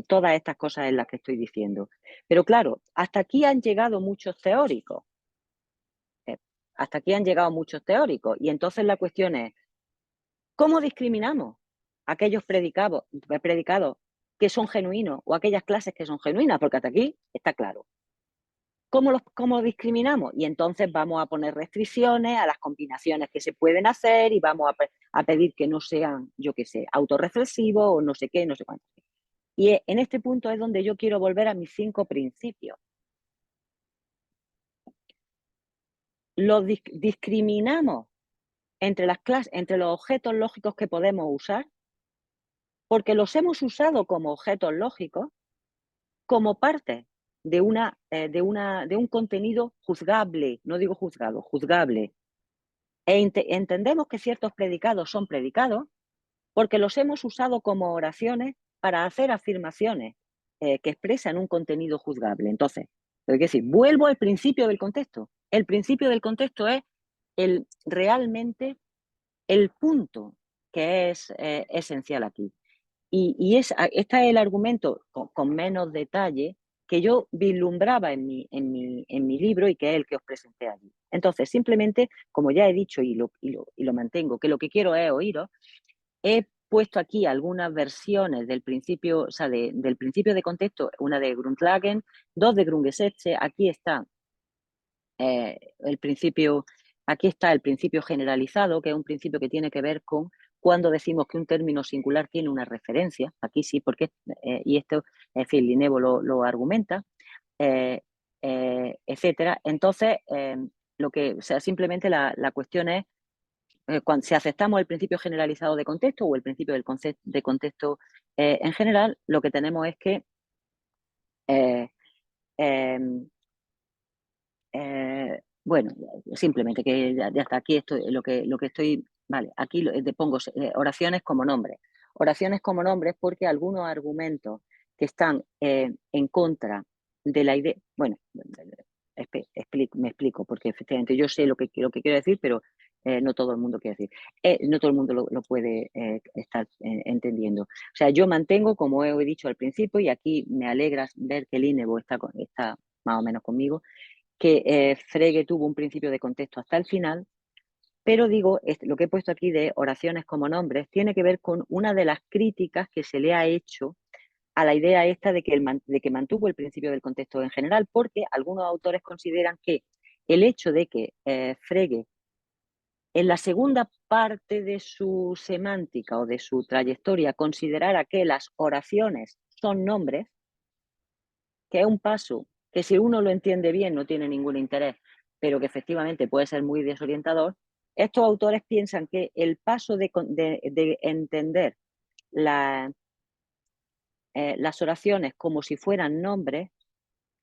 Todas estas cosas es las que estoy diciendo. Pero claro, hasta aquí han llegado muchos teóricos. Y entonces la cuestión es, ¿cómo discriminamos aquellos predicados que son genuinos o aquellas clases que son genuinas? Porque hasta aquí está claro. ¿Cómo discriminamos? Y entonces vamos a poner restricciones a las combinaciones que se pueden hacer y vamos a pedir que no sean, yo qué sé, autorreflexivos o no sé qué, no sé cuánto. Y en este punto es donde yo quiero volver a mis 5 principios. Los discriminamos entre las clases, entre los objetos lógicos que podemos usar, porque los hemos usado como objetos lógicos, como parte de un contenido juzgable, no digo juzgado, juzgable. Entendemos que ciertos predicados son predicados porque los hemos usado como oraciones para hacer afirmaciones que expresan un contenido juzgable. Entonces, es decir, vuelvo al principio del contexto. El principio del contexto es realmente el punto que es esencial aquí. Y este es el argumento con menos detalle que yo vislumbraba en mi libro y que es el que os presenté allí. Entonces, simplemente, como ya he dicho y lo mantengo, que lo que quiero es oíros, he puesto aquí algunas versiones del principio, o sea, del principio de contexto, una de Grundlagen, 2 de Grundgesetze. Aquí está el principio generalizado, que es un principio que tiene que ver con cuando decimos que un término singular tiene una referencia. Aquí sí, porque, y esto, en fin, Linevo lo argumenta, etcétera. Entonces, simplemente la cuestión es si aceptamos el principio generalizado de contexto o el principio de contexto en general, lo que tenemos es que bueno, simplemente que ya está aquí esto, lo que estoy, vale, aquí te pongo oraciones como nombres. Oraciones como nombres porque algunos argumentos que están en contra de la idea, bueno, me explico, porque efectivamente yo sé lo que quiero decir, pero no todo el mundo quiere decir. No todo el mundo lo puede estar entendiendo. O sea, yo mantengo, como he dicho al principio, y aquí me alegra ver que el INEBO está más o menos conmigo, que Frege tuvo un principio de contexto hasta el final, pero digo, lo que he puesto aquí de oraciones como nombres tiene que ver con una de las críticas que se le ha hecho a la idea esta de que mantuvo el principio del contexto en general, porque algunos autores consideran que el hecho de que Frege en la segunda parte de su semántica o de su trayectoria considerara que las oraciones son nombres, que es un paso que si uno lo entiende bien no tiene ningún interés, pero que efectivamente puede ser muy desorientador, estos autores piensan que el paso de entender las oraciones como si fueran nombres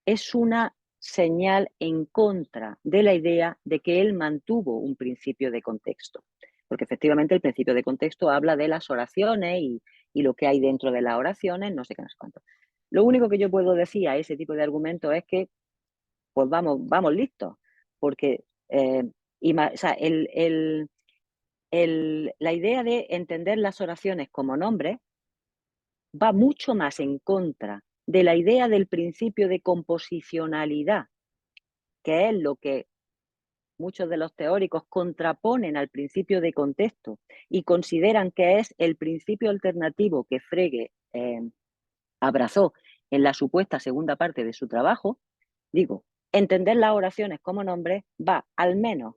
es una señal en contra de la idea de que él mantuvo un principio de contexto. Porque efectivamente el principio de contexto habla de las oraciones y lo que hay dentro de las oraciones, no sé qué, no sé cuánto. Lo único que yo puedo decir a ese tipo de argumentos es que, pues vamos listos, porque o sea, la idea de entender las oraciones como nombres va mucho más en contra de la idea del principio de composicionalidad, que es lo que muchos de los teóricos contraponen al principio de contexto y consideran que es el principio alternativo que Frege abrazó en la supuesta segunda parte de su trabajo. Digo, entender las oraciones como nombres va al menos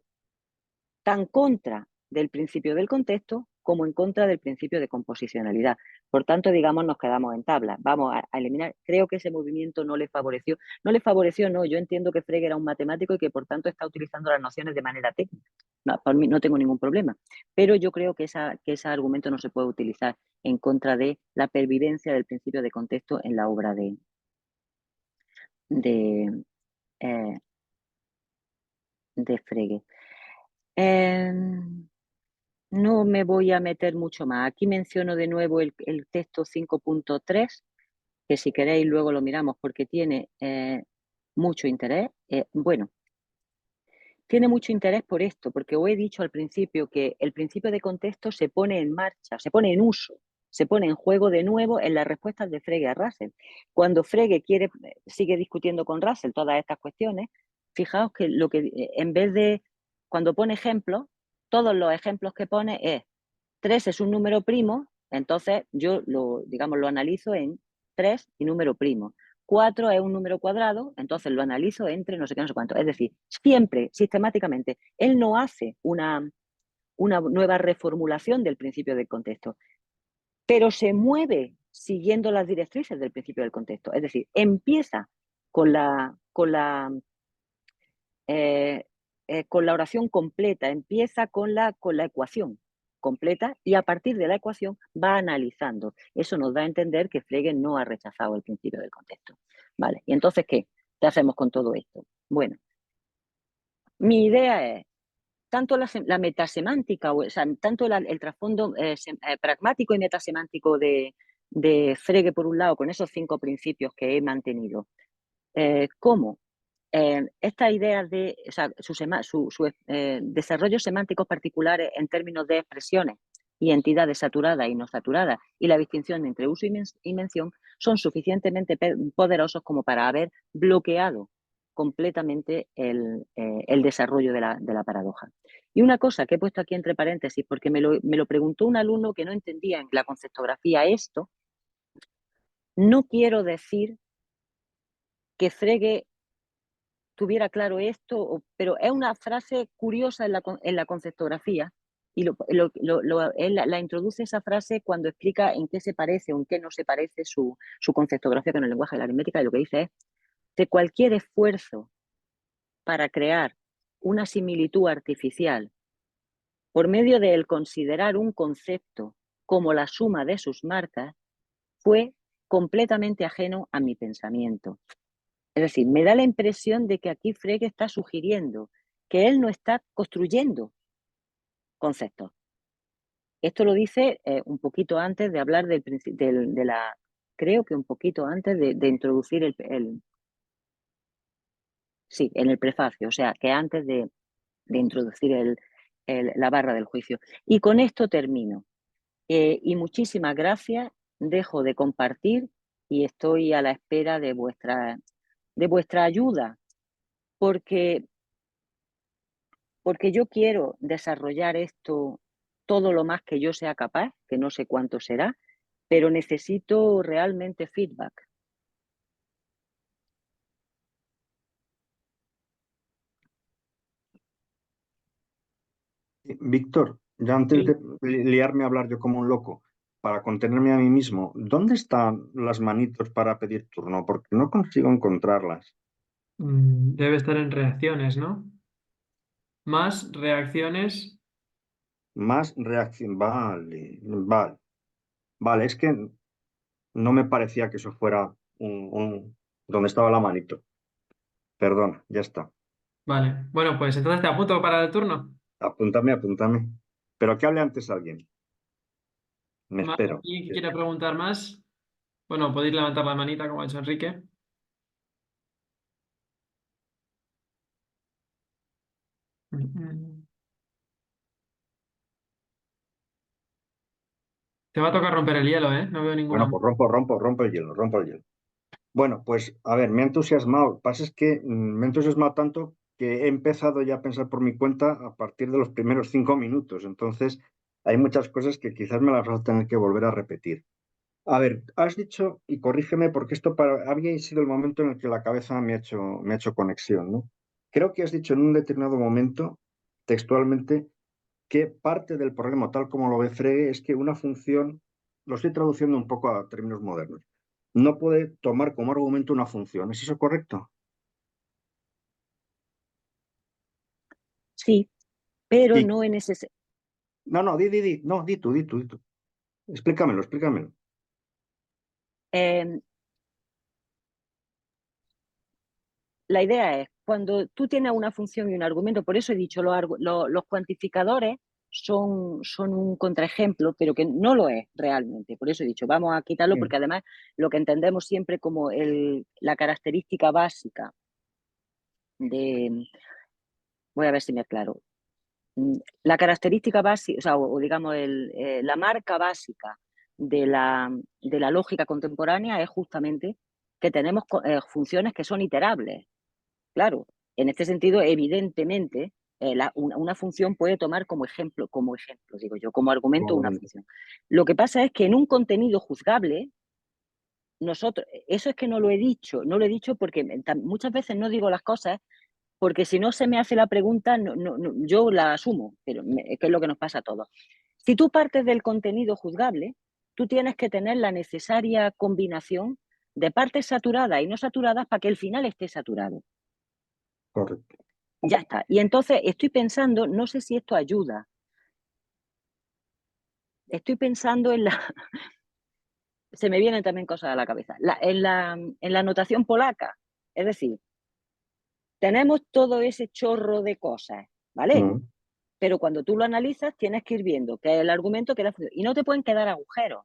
tan contra del principio del contexto como en contra del principio de composicionalidad. Por tanto, digamos, nos quedamos en tabla. Vamos a eliminar. Creo que ese movimiento no le favoreció. No le favoreció, no. Yo entiendo que Frege era un matemático y que por tanto está utilizando las nociones de manera técnica. No, por mí no tengo ningún problema. Pero yo creo que ese argumento no se puede utilizar en contra de la pervivencia del principio de contexto en la obra de Frege. No me voy a meter mucho más. Aquí menciono de nuevo el texto 5.3, que si queréis luego lo miramos porque tiene mucho interés. Bueno, tiene mucho interés por esto, porque os he dicho al principio que el principio de contexto se pone en marcha, se pone en uso, se pone en juego de nuevo en las respuestas de Frege a Russell. Cuando Frege sigue discutiendo con Russell todas estas cuestiones, fijaos que en vez de, cuando pone ejemplos, todos los ejemplos que pone es 3 es un número primo, entonces yo lo analizo en 3 y número primo. 4 es un número cuadrado, entonces lo analizo entre no sé qué, no sé cuánto. Es decir, siempre, sistemáticamente, él no hace una nueva reformulación del principio del contexto, pero se mueve siguiendo las directrices del principio del contexto. Es decir, empieza con la oración completa, empieza con la ecuación completa y a partir de la ecuación va analizando. Eso nos da a entender que Frege no ha rechazado el principio del contexto. ¿Vale? Y entonces, ¿qué hacemos con todo esto? Bueno, mi idea es, tanto la metasemántica, o sea, tanto el trasfondo pragmático y metasemántico de Frege, por un lado, con esos 5 principios que he mantenido, como estas ideas de desarrollos semánticos particulares en términos de expresiones y entidades saturadas y no saturadas y la distinción entre uso y mención son suficientemente poderosos como para haber bloqueado completamente el desarrollo de la paradoja. Y una cosa que he puesto aquí entre paréntesis, porque me lo preguntó un alumno que no entendía en la conceptografía esto, no quiero decir que Frege tuviera claro esto, pero es una frase curiosa en la conceptografía y él la introduce esa frase cuando explica en qué se parece o en qué no se parece su conceptografía con el lenguaje de la aritmética, y lo que dice es que cualquier esfuerzo para crear una similitud artificial por medio de él considerar un concepto como la suma de sus marcas, fue completamente ajeno a mi pensamiento. Es decir, me da la impresión de que aquí Frege está sugiriendo que él no está construyendo conceptos. Esto lo dice un poquito antes de hablar de la, creo que un poquito antes de introducir sí, en el prefacio, o sea, que antes de introducir la barra del juicio. Y con esto termino. Y muchísimas gracias. Dejo de compartir y estoy a la espera de vuestra ayuda, porque yo quiero desarrollar esto todo lo más que yo sea capaz, que no sé cuánto será, pero necesito realmente feedback. Víctor, ya antes Sí. de liarme a hablar yo como un loco, para contenerme a mí mismo, ¿dónde están las manitos para pedir turno? Porque no consigo encontrarlas. Debe estar en reacciones, ¿no? Más reacciones. Más reacción. Vale, vale. Vale, es que no me parecía que eso fuera donde estaba la manito. Perdona, ya está. Vale. Bueno, pues entonces te apunto para el turno. Apúntame, apúntame. Pero que hable antes alguien. Me Vale, espero. ¿quién quiere preguntar más? Bueno, podéis levantar la manita como ha hecho Enrique. Mm. Te va a tocar romper el hielo, ¿eh? No veo ninguna Bueno, mano. pues rompo el hielo, rompo el hielo. Bueno, pues a ver, me ha entusiasmado. Lo que pasa es que me ha entusiasmado tanto que he empezado ya a pensar por mi cuenta a partir de los primeros 5 minutos. Entonces, hay muchas cosas que quizás me las vas a tener que volver a repetir. A ver, has dicho, y corrígeme, porque esto había sido el momento en el que la cabeza me ha hecho conexión, ¿no? Creo que has dicho en un determinado momento, textualmente, que parte del problema, tal como lo ve Frege, es que una función, lo estoy traduciendo un poco a términos modernos, no puede tomar como argumento una función. ¿Es eso correcto? Sí, pero Y, no en ese... no, no, no, di tú. Explícamelo, explícamelo. Eh, la idea es, cuando tú tienes una función y un argumento, por eso he dicho, los cuantificadores son un contraejemplo, pero que no lo es realmente. Por eso he dicho, vamos a quitarlo, porque además lo que entendemos siempre como la característica básica de... Voy a ver si me aclaro. La característica básica, o sea, o digamos, la marca básica de la lógica contemporánea es justamente que tenemos funciones que son iterables. Claro, en este sentido, evidentemente, una función puede tomar como ejemplo, digo yo, como argumento una función. Lo que pasa es que en un contenido juzgable, nosotros, eso es que no lo he dicho porque muchas veces no digo las cosas porque si no se me hace la pregunta, yo la asumo, pero que es lo que nos pasa a todos. Si tú partes del contenido juzgable, tú tienes que tener la necesaria combinación de partes saturadas y no saturadas para que el final esté saturado. Correcto. Ya está. Y entonces estoy pensando, no sé si esto ayuda, estoy pensando en la... Se me vienen también cosas a la cabeza. En la notación polaca, es decir, tenemos todo ese chorro de cosas, ¿vale? Pero cuando tú lo analizas, tienes que ir viendo que el argumento queda y no te pueden quedar agujeros.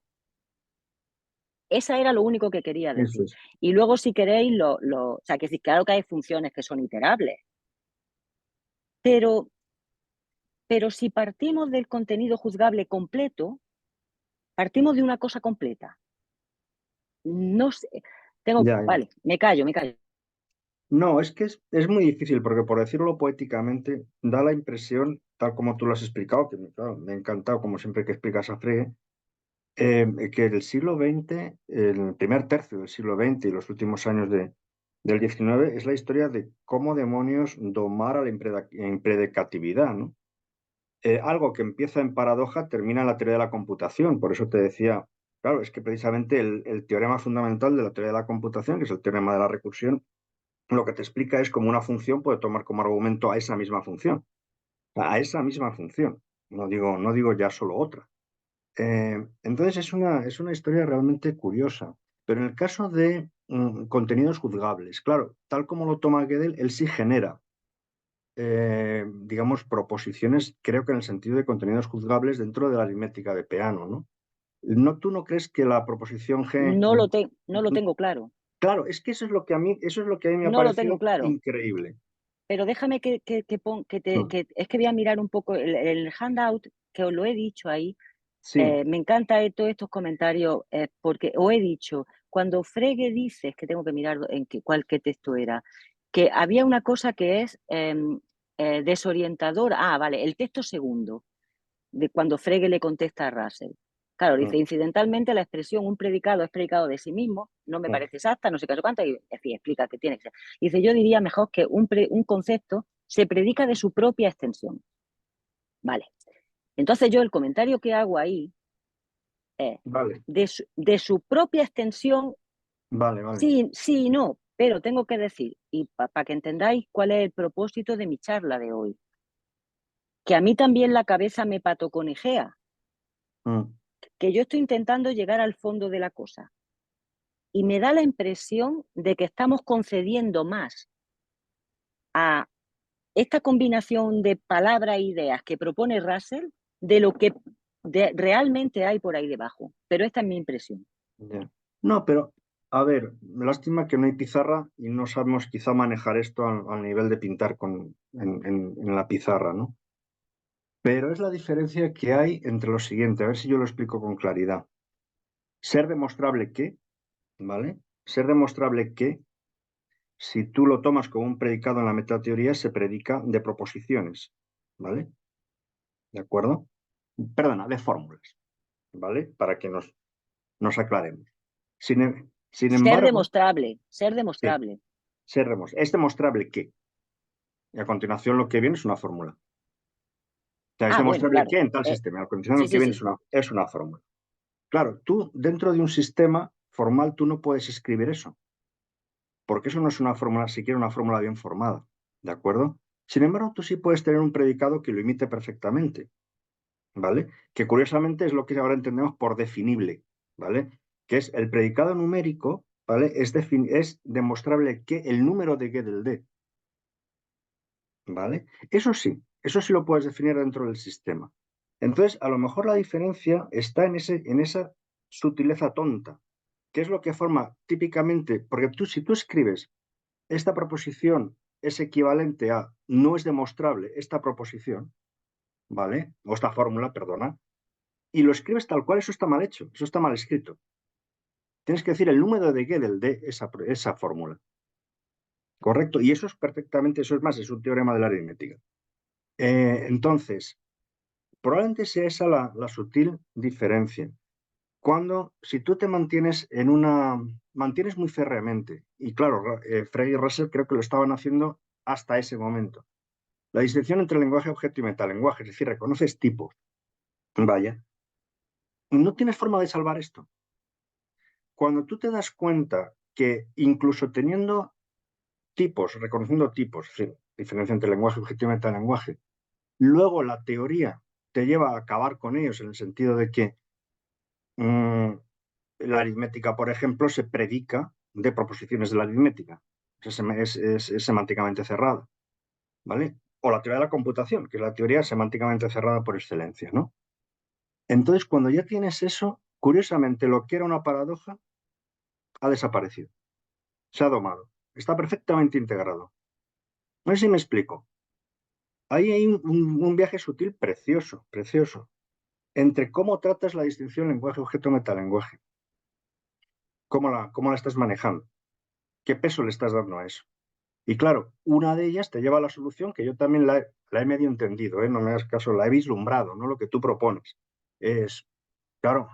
Esa era lo único que quería decir. Es. Y luego, si queréis, o sea, que sí, claro que hay funciones que son iterables, pero si partimos del contenido juzgable completo, partimos de una cosa completa. No sé, Ya. vale, me callo. No, es que es muy difícil porque, por decirlo poéticamente, da la impresión, tal como tú lo has explicado, que claro, me ha encantado, como siempre que explicas a Frege, que el siglo XX, el primer tercio del siglo XX y los últimos años del XIX es la historia de cómo demonios domar a la impredicatividad, ¿no? Algo que empieza en paradoja termina en la teoría de la computación. Por eso te decía, claro, es que precisamente el teorema fundamental de la teoría de la computación, que es el teorema de la recursión, lo que te explica es cómo una función puede tomar como argumento a esa misma función. A esa misma función. no digo ya solo otra. Entonces es una historia realmente curiosa. Pero en el caso de contenidos juzgables, claro, tal como lo toma Gödel, él sí genera, digamos, proposiciones, creo que en el sentido de contenidos juzgables dentro de la aritmética de Peano, ¿no? ¿Tú no crees que la proposición G... No lo tengo claro. Claro, es que eso es lo que a mí me ha No lo tengo parecido claro. increíble. Pero déjame que es que voy a mirar un poco el handout, que os lo he dicho ahí. Sí, Me encanta todos estos comentarios, porque os he dicho, cuando Frege dice, es que tengo que mirar qué texto era, que había una cosa que es desorientadora. Ah, vale, el texto segundo, de cuando Frege le contesta a Russell. Claro, dice, incidentalmente la expresión un predicado es predicado de sí mismo, no me parece exacta, no sé qué, cuánto, y en fin, explica que tiene que ser. Dice, yo diría mejor que un concepto se predica de su propia extensión. Vale. Entonces yo el comentario que hago ahí es, vale, de su propia extensión, vale. sí y no, pero tengo que decir, y para que entendáis cuál es el propósito de mi charla de hoy, que a mí también la cabeza me patoconejea, que yo estoy intentando llegar al fondo de la cosa. Y me da la impresión de que estamos concediendo más a esta combinación de palabras e ideas que propone Russell de lo que realmente hay por ahí debajo. Pero esta es mi impresión. Ya. No, pero a ver, lástima que no hay pizarra y no sabemos quizá manejar esto al nivel de pintar en la pizarra, ¿no? Pero es la diferencia que hay entre lo siguiente, a ver si yo lo explico con claridad. Ser demostrable que, ¿vale? Ser demostrable que si tú lo tomas como un predicado en la metateoría, se predica de proposiciones, ¿vale? ¿De acuerdo? Perdona, de fórmulas, ¿vale? Para que nos aclaremos. Sin Ser embargo, demostrable, ser sí, demostrable. es demostrable que, y a continuación lo que viene es una fórmula. O sea, es Bueno, demostrable claro. que en tal sistema, a continuación Sí, lo que sí, viene sí. es una fórmula. Claro, tú dentro de un sistema formal tú no puedes escribir eso, porque eso no es una fórmula, siquiera una fórmula bien formada, ¿de acuerdo? Sin embargo, tú sí puedes tener un predicado que lo imite perfectamente, ¿vale? Que curiosamente es lo que ahora entendemos por definible, ¿vale? Que es el predicado numérico, ¿vale? Es demostrable que el número de Gödel D, ¿vale? Eso sí lo puedes definir dentro del sistema. Entonces, a lo mejor la diferencia está en esa sutileza tonta, que es lo que forma típicamente, porque si tú escribes esta proposición es equivalente a no es demostrable esta proposición, ¿vale? O esta fórmula, perdona, y lo escribes tal cual, eso está mal hecho, eso está mal escrito. Tienes que decir el número de Gödel de esa fórmula. ¿Correcto? Y eso es perfectamente, eso es más, es un teorema de la aritmética. Entonces, probablemente sea esa la sutil diferencia. Si tú te mantienes mantienes muy férreamente, y claro, Frege y Russell creo que lo estaban haciendo hasta ese momento. La distinción entre lenguaje objeto y metalenguaje, es decir, reconoces tipos. Vaya, no tienes forma de salvar esto. Cuando tú te das cuenta que incluso teniendo tipos, reconociendo tipos, es decir, diferencia entre lenguaje objeto y metalenguaje, luego la teoría te lleva a acabar con ellos en el sentido de que la aritmética, por ejemplo, se predica de proposiciones de la aritmética. Es semánticamente cerrada, ¿vale? O la teoría de la computación, que es la teoría semánticamente cerrada por excelencia, ¿no? Entonces, cuando ya tienes eso, curiosamente, lo que era una paradoja ha desaparecido. Se ha domado. Está perfectamente integrado. No sé si me explico. Ahí hay un viaje sutil precioso, precioso, entre cómo tratas la distinción lenguaje-objeto-metalenguaje. Cómo la estás manejando. ¿Qué peso le estás dando a eso? Y claro, una de ellas te lleva a la solución que yo también la he medio entendido, ¿eh? No me hagas caso, la he vislumbrado, no lo que tú propones. Es, claro,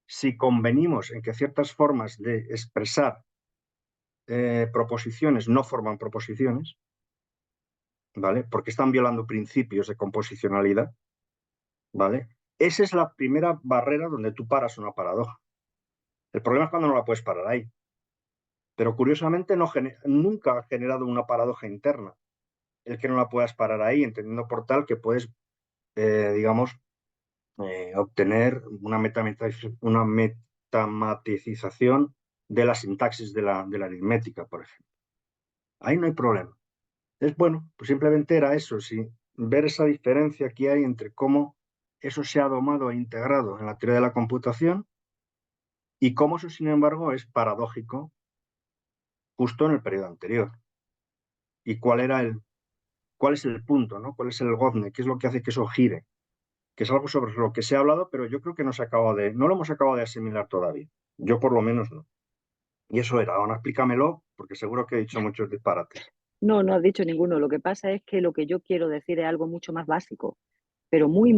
si convenimos en que ciertas formas de expresar proposiciones no forman proposiciones, ¿vale? Porque están violando principios de composicionalidad, ¿vale? Esa es la primera barrera donde tú paras una paradoja. El problema es cuando no la puedes parar ahí. Pero curiosamente nunca ha generado una paradoja interna el que no la puedas parar ahí, entendiendo por tal que puedes digamos, obtener una metamaticización de la sintaxis de la aritmética, por ejemplo. Ahí no hay problema. Es bueno, pues simplemente era eso, sí, ver esa diferencia que hay entre cómo eso se ha domado e integrado en la teoría de la computación y cómo eso, sin embargo, es paradójico justo en el periodo anterior. Y cuál es el punto, ¿no? ¿Cuál es el gozne? ¿Qué es lo que hace que eso gire? Que es algo sobre lo que se ha hablado, pero yo creo que no lo hemos acabado de asimilar todavía. Yo por lo menos no. Y eso era, ahora explícamelo, porque seguro que he dicho muchos disparates. No, no has dicho ninguno. Lo que pasa es que lo que yo quiero decir es algo mucho más básico, pero muy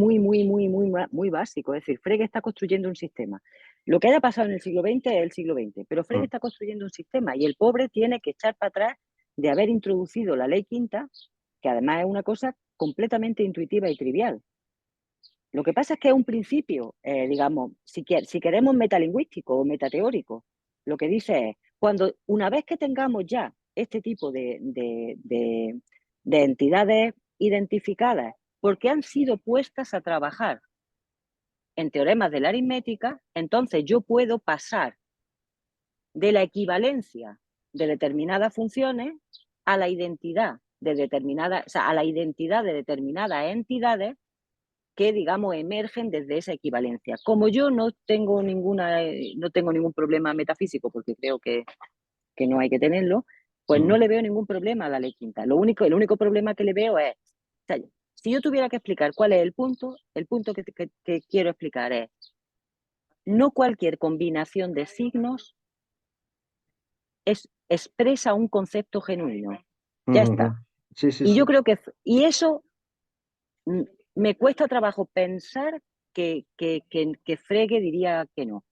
básico. Es decir, Frege está construyendo un sistema. Lo que haya pasado en el siglo XX es el siglo XX, pero Frege está construyendo un sistema y el pobre tiene que echar para atrás de haber introducido la ley quinta, que además es una cosa completamente intuitiva y trivial. Lo que pasa es que es un principio, digamos, si queremos metalingüístico o metateórico, lo que dice es, una vez que tengamos ya este tipo de entidades identificadas, porque han sido puestas a trabajar en teoremas de la aritmética, entonces yo puedo pasar de la equivalencia de determinadas funciones a la identidad de determinadas entidades que, digamos, emergen desde esa equivalencia. Como yo no tengo ningún problema metafísico, porque creo que no hay que tenerlo, pues no le veo ningún problema a la ley quinta. El único problema que le veo es, o sea, si yo tuviera que explicar cuál es el punto que quiero explicar es, no cualquier combinación de signos expresa un concepto genuino. Ya está. Sí, sí, Y sí. yo creo que, y eso me cuesta trabajo pensar que Frege diría que no.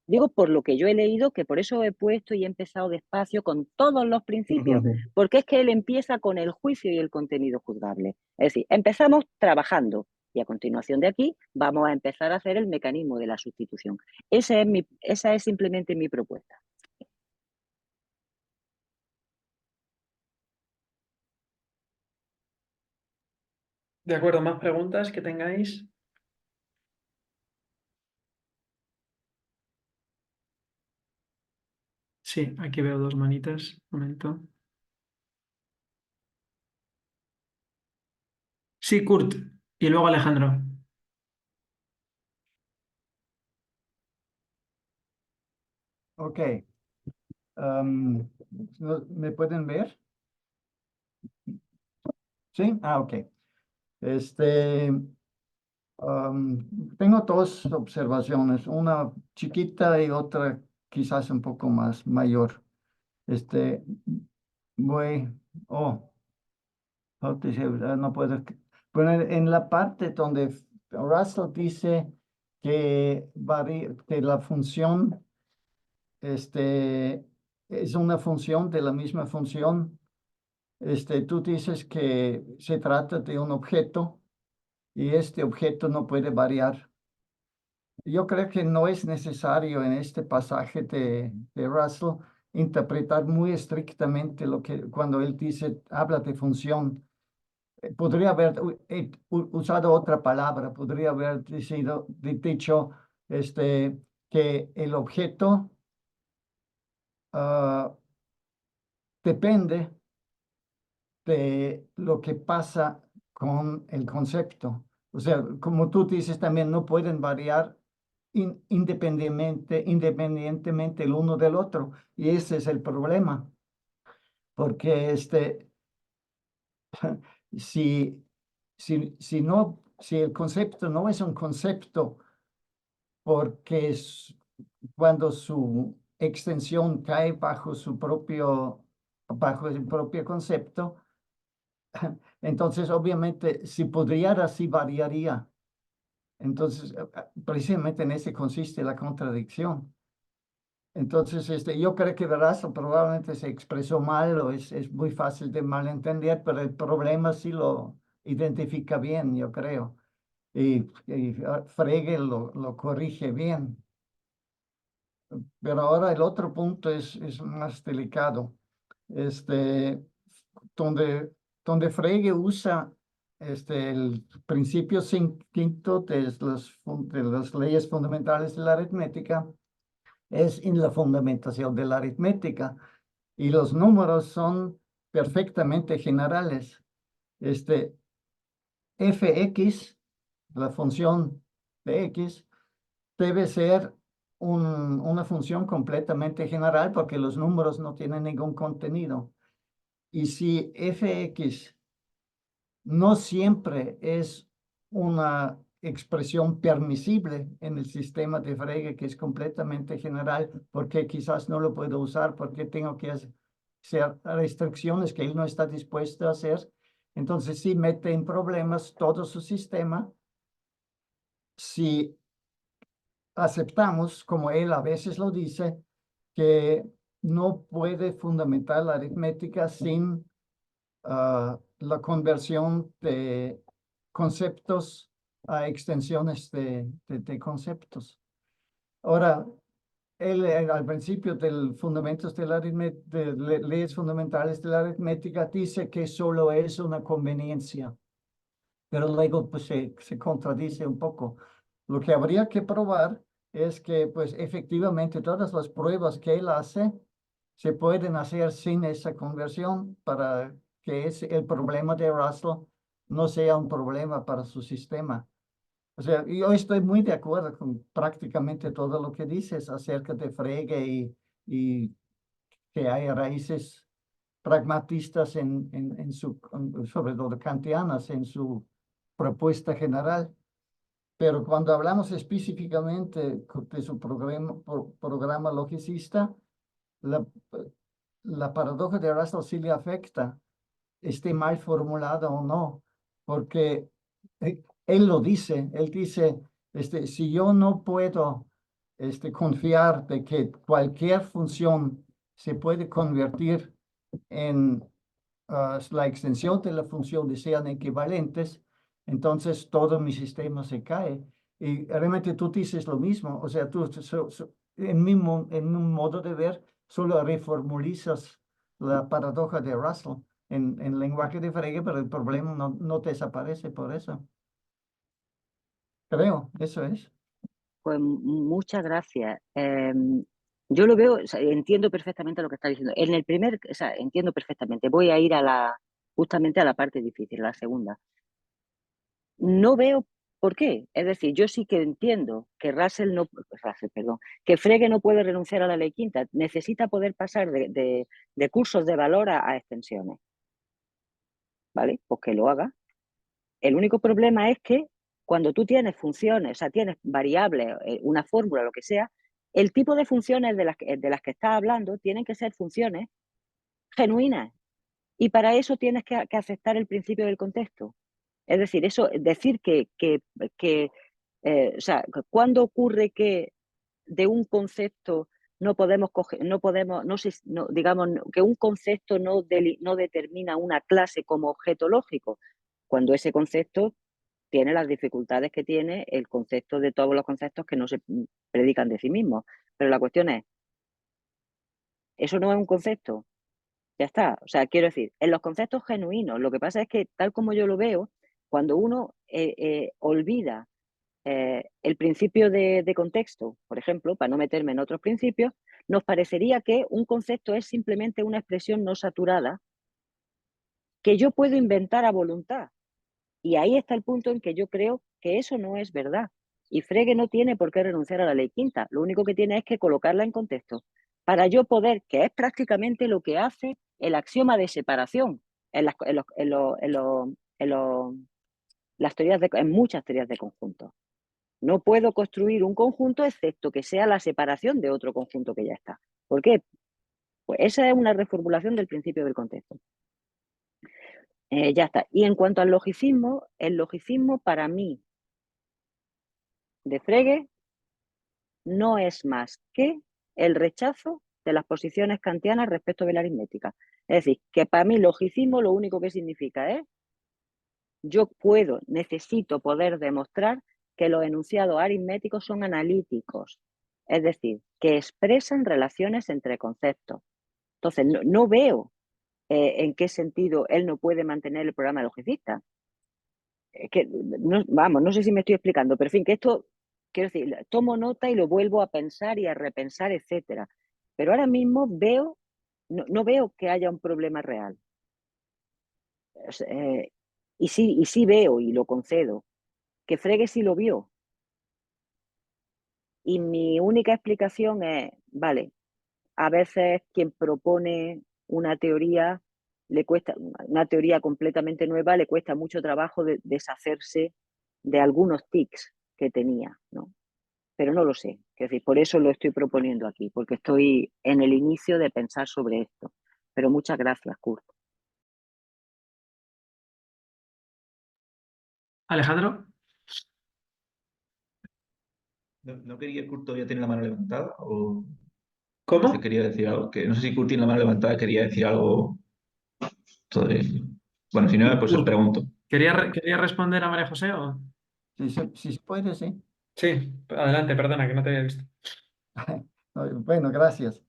Digo por lo que yo he leído, que por eso he puesto y he empezado despacio con todos los principios, porque es que él empieza con el juicio y el contenido juzgable. Es decir, empezamos trabajando y a continuación de aquí vamos a empezar a hacer el mecanismo de la sustitución. Esa es simplemente mi propuesta. De acuerdo, ¿más preguntas que tengáis? Sí, aquí veo dos manitas. Un momento. Sí, Kurt. Y luego Alejandro. Ok. ¿Me pueden ver? Sí, ok. Tengo dos observaciones, una chiquita y otra quizás un poco más mayor. Este, voy, oh, no puedo. Bueno, en la parte donde Russell dice que la función es una función de la misma función. Tú dices que se trata de un objeto y este objeto no puede variar. Yo creo que no es necesario en este pasaje de Russell interpretar muy estrictamente cuando él habla de función. Podría haber usado otra palabra, podría haber dicho que el objeto depende de lo que pasa con el concepto. O sea, como tú dices también, no pueden variar independientemente el uno del otro. Y ese es el problema. Porque si, si el concepto no es un concepto porque cuando su extensión cae bajo su propio concepto, entonces obviamente si pudiera, sí variaría. Entonces, precisamente en ese consiste la contradicción. Entonces, yo creo que Russell probablemente se expresó mal o es muy fácil de malentender, pero el problema sí lo identifica bien, yo creo. Y Frege lo corrige bien. Pero ahora el otro punto es más delicado. Donde Frege usa el principio quinto de las leyes fundamentales de la aritmética es en la fundamentación de la aritmética. Y los números son perfectamente generales. Fx, la función de x, debe ser una función completamente general porque los números no tienen ningún contenido. Y si fx no siempre es una expresión permisible en el sistema de Frege, que es completamente general, porque quizás no lo puedo usar, porque tengo que hacer restricciones que él no está dispuesto a hacer. Entonces sí mete en problemas todo su sistema. Si aceptamos, como él a veces lo dice, que no puede fundamentar la aritmética sin la conversión de conceptos a extensiones de conceptos. Ahora, él al principio del fundamentos de la leyes fundamentales de la aritmética dice que solo es una conveniencia, pero luego pues se contradice un poco. Lo que habría que probar es que pues efectivamente todas las pruebas que él hace se pueden hacer sin esa conversión para que el problema de Russell no sea un problema para su sistema. O sea, yo estoy muy de acuerdo con prácticamente todo lo que dices acerca de Frege y que hay raíces pragmatistas sobre todo kantianas, en su propuesta general. Pero cuando hablamos específicamente de su programa logicista, la paradoja de Russell sí le afecta, esté mal formulada o no, porque él lo dice, él dice, si yo no puedo confiar de que cualquier función se puede convertir en la extensión de la función de sean equivalentes, entonces todo mi sistema se cae. Y realmente tú dices lo mismo, o sea, tú en mi modo de ver, solo reformulizas la paradoja de Russell en lenguaje de Frege, pero el problema no desaparece por eso. Creo, eso es. Pues muchas gracias. Yo lo veo, o sea, entiendo perfectamente lo que está diciendo. En el primer, o sea, entiendo perfectamente. Voy a ir justamente a la parte difícil, la segunda. No veo por qué. Es decir, yo sí que entiendo que que Frege no puede renunciar a la ley quinta. Necesita poder pasar de cursos de valor a extensiones. ¿Vale? Pues que lo haga. El único problema es que cuando tú tienes funciones, o sea, tienes variables, una fórmula, lo que sea, el tipo de funciones de las que estás hablando tienen que ser funciones genuinas. Y para eso tienes que aceptar el principio del contexto. Es decir, eso, decir o sea, ¿cuándo ocurre que de un concepto no podemos coger, digamos, que un concepto no determina una clase como objeto lógico? Cuando ese concepto tiene las dificultades que tiene el concepto de todos los conceptos que no se predican de sí mismos. Pero la cuestión es, eso no es un concepto, ya está. O sea, quiero decir, en los conceptos genuinos, lo que pasa es que, tal como yo lo veo, cuando uno olvida el principio de contexto, por ejemplo, para no meterme en otros principios, nos parecería que un concepto es simplemente una expresión no saturada que yo puedo inventar a voluntad. Y ahí está el punto en que yo creo que eso no es verdad. Y Frege no tiene por qué renunciar a la ley quinta. Lo único que tiene es que colocarla en contexto. Para yo poder, que es prácticamente lo que hace el axioma de separación en muchas teorías de conjuntos. No puedo construir un conjunto excepto que sea la separación de otro conjunto que ya está. ¿Por qué? Pues esa es una reformulación del principio del contexto. Ya está. Y en cuanto al logicismo, el logicismo para mí de Frege no es más que el rechazo de las posiciones kantianas respecto de la aritmética. Es decir, que para mí logicismo lo único que significa es yo necesito poder demostrar que los enunciados aritméticos son analíticos, es decir, que expresan relaciones entre conceptos. Entonces, no veo en qué sentido él no puede mantener el programa logicista. que no, vamos, no sé si me estoy explicando, pero en fin, que esto, quiero decir, tomo nota y lo vuelvo a pensar y a repensar, etcétera. Pero ahora mismo veo, no veo que haya un problema real. Y sí veo, y lo concedo, que Frege sí lo vio. Y mi única explicación es, vale, a veces quien propone una teoría le cuesta, una teoría completamente nueva, le cuesta mucho trabajo deshacerse de algunos tics que tenía, ¿no? Pero no lo sé. Es decir, por eso lo estoy proponiendo aquí, porque estoy en el inicio de pensar sobre esto. Pero muchas gracias, Kurt. Alejandro, ¿No quería Kurt todavía tener la mano levantada? ¿O ¿cómo? quería decir algo? Que no sé si Kurt tiene la mano levantada, quería decir algo todavía. Bueno, si no, pues os pregunto. ¿Quería responder a María José o...? Si se puede, sí. Sí, adelante, perdona, que no te había visto. Bueno, gracias.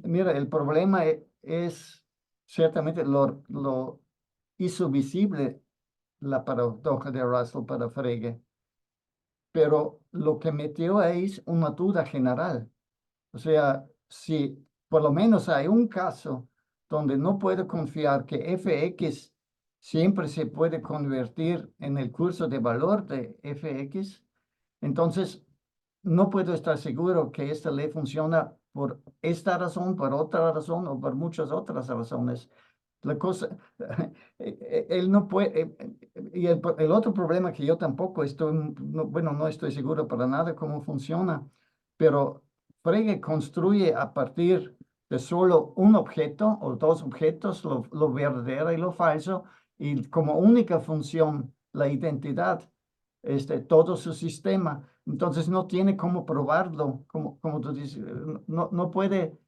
Mira, el problema es ciertamente lo hizo visible la paradoja de Russell para Frege, pero lo que metió ahí es una duda general. O sea, si por lo menos hay un caso donde no puedo confiar que fx siempre se puede convertir en el curso de valor de fx, entonces no puedo estar seguro que esta ley funciona por esta razón, por otra razón o por muchas otras razones. La cosa, él no puede, y el otro problema que yo tampoco estoy, bueno, no estoy seguro para nada cómo funciona, pero Frege construye a partir de solo un objeto o dos objetos, lo verdadero y lo falso, y como única función la identidad, todo su sistema. Entonces no tiene cómo probarlo, como tú dices, no puede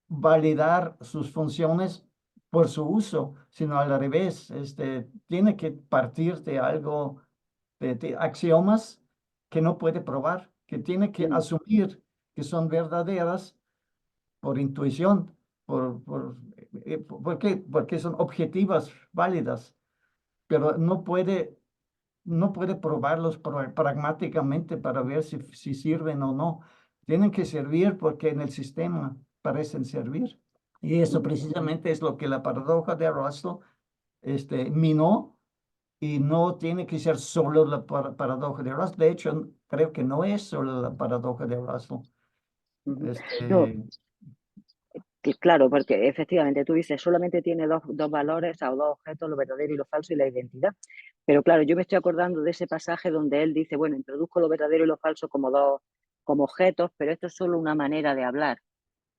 validar sus funciones por su uso, sino al revés, tiene que partir de algo, de axiomas que no puede probar, que tiene que asumir que son verdaderas por intuición, ¿por qué? Porque son objetivas válidas, pero no puede probarlos pragmáticamente para ver si sirven o no. Tienen que servir porque en el sistema parecen servir. Y eso precisamente es lo que la paradoja de Russell minó, y no tiene que ser solo la paradoja de Russell. De hecho, creo que no es solo la paradoja de Russell. No, Este, claro, porque efectivamente tú dices, solamente tiene dos valores o dos objetos, lo verdadero y lo falso y la identidad. Pero claro, yo me estoy acordando de ese pasaje donde él dice, bueno, introduzco lo verdadero y lo falso como objetos, pero esto es solo una manera de hablar.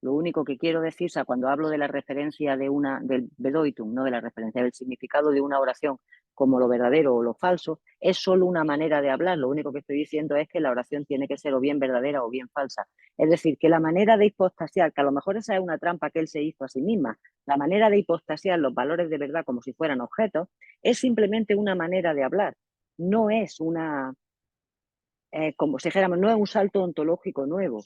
Lo único que quiero decir, o sea, cuando hablo de la referencia del Bedeutung, no de la referencia del significado de una oración como lo verdadero o lo falso, es solo una manera de hablar. Lo único que estoy diciendo es que la oración tiene que ser o bien verdadera o bien falsa. Es decir, que la manera de hipostasiar, que a lo mejor esa es una trampa que él se hizo a sí misma, la manera de hipostasiar los valores de verdad como si fueran objetos, es simplemente una manera de hablar. No es como si dijéramos, no es un salto ontológico nuevo,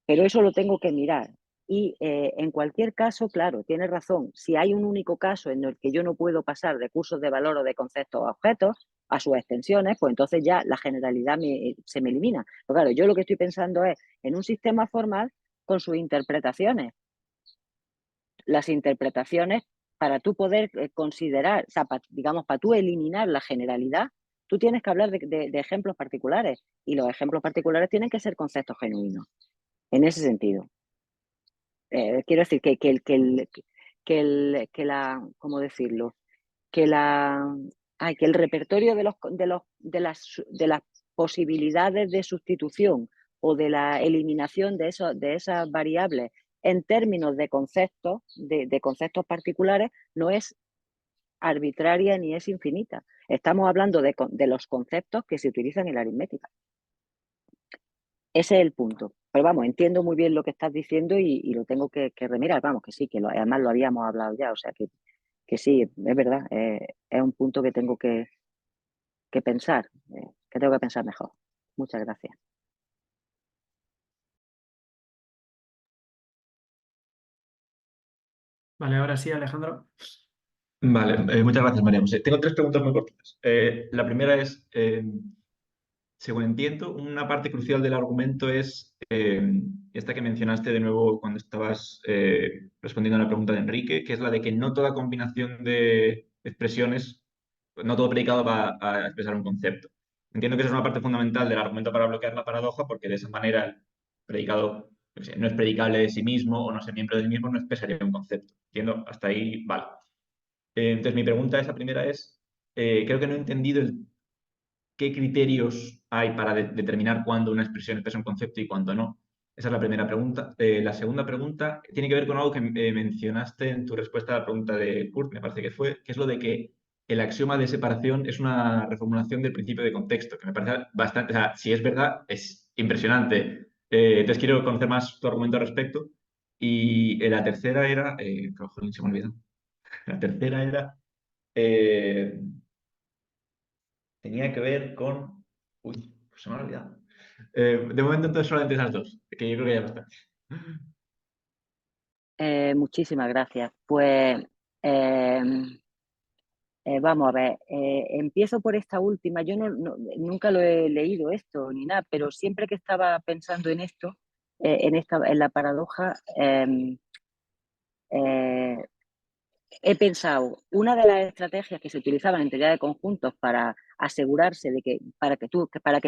pero eso lo tengo que mirar. Y en cualquier caso, claro, tiene razón, si hay un único caso en el que yo no puedo pasar de cursos de valor o de conceptos a objetos, a sus extensiones, pues entonces ya la generalidad se me elimina. Pero claro, yo lo que estoy pensando es en un sistema formal con sus interpretaciones. Las interpretaciones, para tú poder considerar, o sea, digamos, para tú eliminar la generalidad, tú tienes que hablar de ejemplos particulares, y los ejemplos particulares tienen que ser conceptos genuinos, en ese sentido. Quiero decir ¿cómo decirlo? Que el repertorio de las posibilidades de sustitución o de la eliminación de esas variables en términos de conceptos, de conceptos particulares, no es arbitraria ni es infinita. Estamos hablando de los conceptos que se utilizan en la aritmética. Ese es el punto. Pero vamos, entiendo muy bien lo que estás diciendo y lo tengo que remirar. Vamos, que sí, además lo habíamos hablado ya. O sea, que sí, es verdad. Es un punto que tengo que pensar, que tengo que pensar mejor. Muchas gracias. Vale, ahora sí, Alejandro. Vale, muchas gracias, María José. Tengo tres preguntas muy cortas. La primera es, según entiendo, una parte crucial del argumento es esta que mencionaste de nuevo cuando estabas respondiendo a la pregunta de Enrique, que es la de que no toda combinación de expresiones, no todo predicado va a expresar un concepto. Entiendo que esa es una parte fundamental del argumento para bloquear la paradoja, porque de esa manera el predicado, yo qué sé, no es predicable de sí mismo o no es miembro de sí mismo, no expresaría un concepto. Entiendo, hasta ahí, vale. Entonces, mi pregunta, esa primera es, creo que no he entendido qué criterios hay para determinar cuándo una expresión expresa un concepto y cuándo no. Esa es la primera pregunta. La segunda pregunta tiene que ver con algo que mencionaste en tu respuesta a la pregunta de Kurt, me parece que fue, que es lo de que el axioma de separación es una reformulación del principio de contexto, que me parece bastante, o sea, si es verdad, es impresionante. Entonces quiero conocer más tu argumento al respecto. Y la tercera era, jolín, se me olvidó. La tercera era, eh, tenía que ver con... Uy, pues se me ha olvidado. De momento entonces solamente esas dos, que yo creo que ya basta. Muchísimas gracias. Pues vamos a ver, empiezo por esta última. Yo nunca lo he leído esto ni nada, pero siempre que estaba pensando en esto, en la paradoja, he pensado, una de las estrategias que se utilizaban en teoría de conjuntos para asegurarse de que para que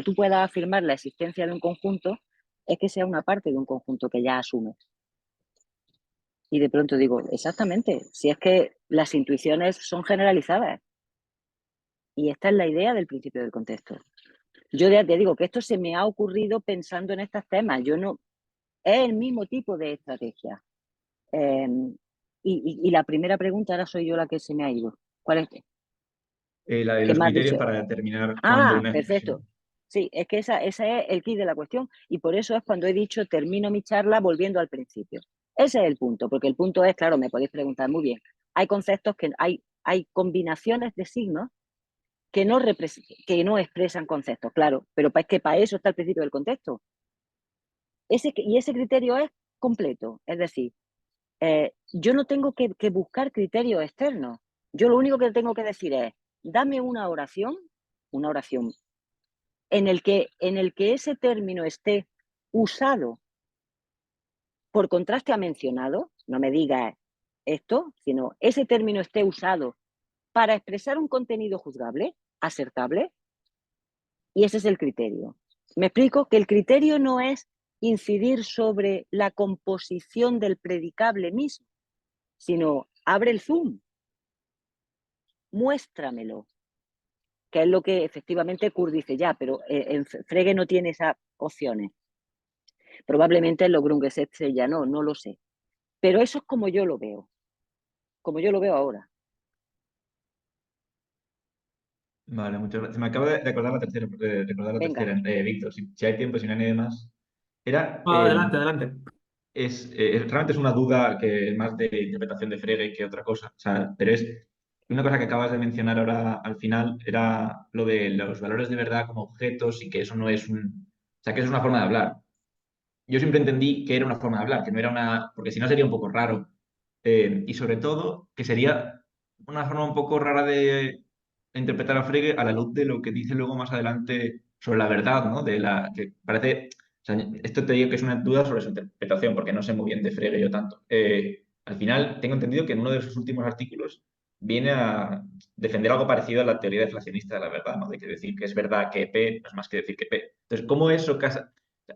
tú puedas afirmar la existencia de un conjunto es que sea una parte de un conjunto que ya asumes. Y de pronto digo, exactamente, si es que las intuiciones son generalizadas. Y esta es la idea del principio del contexto. Yo ya te digo que esto se me ha ocurrido pensando en estos temas. Yo no, es el mismo tipo de estrategia. Y la primera pregunta, ahora soy yo la que se me ha ido. ¿Cuál es? La de ¿Qué los me has criterios dicho? para determinar cuándo Ah, una perfecto. expresión. Sí, es que ese es el key de la cuestión y por eso es cuando he dicho termino mi charla volviendo al principio. Ese es el punto, porque el punto es, claro, me podéis preguntar muy bien, hay conceptos que hay combinaciones de signos que no expresan conceptos, claro, pero es que para eso está el principio del contexto. Y ese criterio es completo, es decir, yo no tengo que buscar criterios externos. Yo lo único que tengo que decir es, dame una oración en el que ese término esté usado por contraste a mencionado, no me digas esto, sino ese término esté usado para expresar un contenido juzgable, acertable, y ese es el criterio. Me explico que el criterio no es incidir sobre la composición del predicable mismo, sino abre el zoom, muéstramelo, que es lo que efectivamente Kurt dice ya, pero en Frege no tiene esas opciones. Probablemente en los Grundgesetze ya no lo sé. Pero eso es como yo lo veo ahora. Vale, muchas gracias. Me acabo de acordar la tercera, Venga. Víctor, si hay tiempo, si no hay nadie más. Era, Adelante, adelante. realmente es una duda que es más de interpretación de Frege que otra cosa. O sea, pero es una cosa que acabas de mencionar ahora al final, era lo de los valores de verdad como objetos y que eso no es o sea, que es una forma de hablar. Yo siempre entendí que era una forma de hablar, que no era una, porque si no sería un poco raro. Y sobre todo, que sería una forma un poco rara de interpretar a Frege a la luz de lo que dice luego más adelante sobre la verdad, ¿no? De la que parece, o sea, esto te digo que es una duda sobre su interpretación, porque no sé muy bien de Frege yo tanto. Al final, tengo entendido que en uno de sus últimos artículos viene a defender algo parecido a la teoría deflacionista de la verdad, ¿no? De que decir que es verdad que P no es más que decir que P. Entonces, ¿cómo eso casa?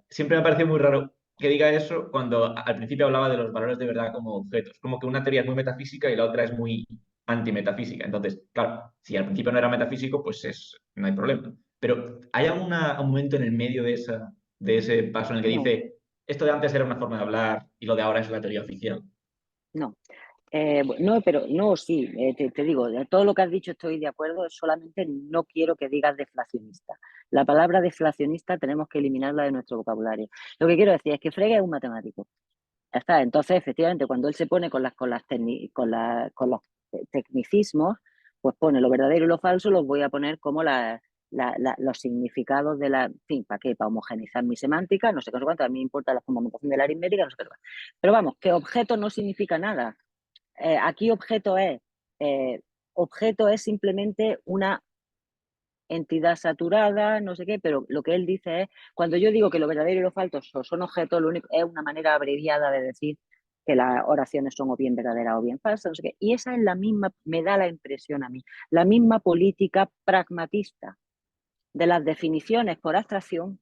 Siempre me ha parecido muy raro que diga eso cuando al principio hablaba de los valores de verdad como objetos. Como que una teoría es muy metafísica y la otra es muy antimetafísica. Entonces, claro, si al principio no era metafísico, pues no hay problema. Pero ¿hay un momento en el medio de ese paso en el que No, dice, esto de antes era una forma de hablar y lo de ahora es la teoría oficial? no. No, pero no, sí, te digo, de todo lo que has dicho estoy de acuerdo, solamente no quiero que digas deflacionista. La palabra deflacionista tenemos que eliminarla de nuestro vocabulario. Lo que quiero decir es que Frege es un matemático. Ya está. Entonces, efectivamente, cuando él se pone con los tecnicismos, pues pone lo verdadero y lo falso, los voy a poner como los significados de en fin, ¿para qué? Para homogeneizar mi semántica, no sé qué, no sé cuánto, a mí me importa la fundamentación de la aritmética, no sé qué. Pero vamos, que objeto no significa nada. Aquí objeto es objeto es simplemente una entidad saturada, no sé qué, pero lo que él dice es, cuando yo digo que lo verdadero y lo falso son objetos, lo único es una manera abreviada de decir que las oraciones son o bien verdaderas o bien falsas, no sé qué. Y esa es la misma, me da la impresión a mí, la misma política pragmatista de las definiciones por abstracción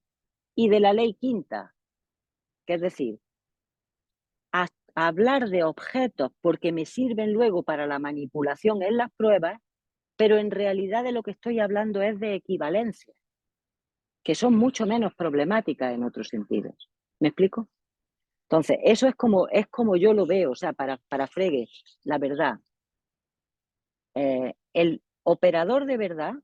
y de la ley quinta, que es decir, hablar de objetos porque me sirven luego para la manipulación en las pruebas, pero en realidad de lo que estoy hablando es de equivalencias, que son mucho menos problemáticas en otros sentidos. ¿Me explico? Entonces, eso es como yo lo veo, o sea, para Frege, la verdad. El operador de verdad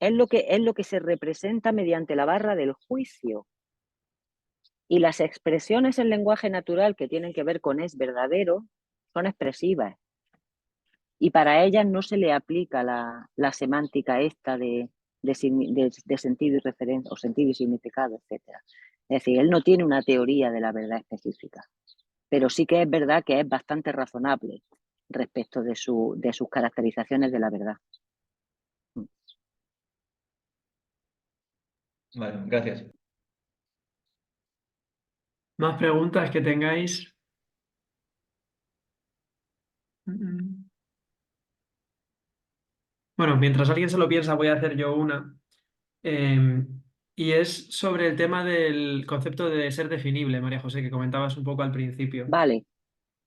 es lo que se representa mediante la barra del juicio. Y las expresiones en lenguaje natural que tienen que ver con es verdadero son expresivas. Y para ellas no se le aplica la semántica esta de sentido y referencia, o sentido y significado, etc. Es decir, él no tiene una teoría de la verdad específica, pero sí que es verdad que es bastante razonable respecto de sus caracterizaciones de la verdad. Vale, gracias. ¿Más preguntas que tengáis? Bueno, mientras alguien se lo piensa, voy a hacer yo una. Y es sobre el tema del concepto de ser definible, María José, que comentabas un poco al principio. Vale,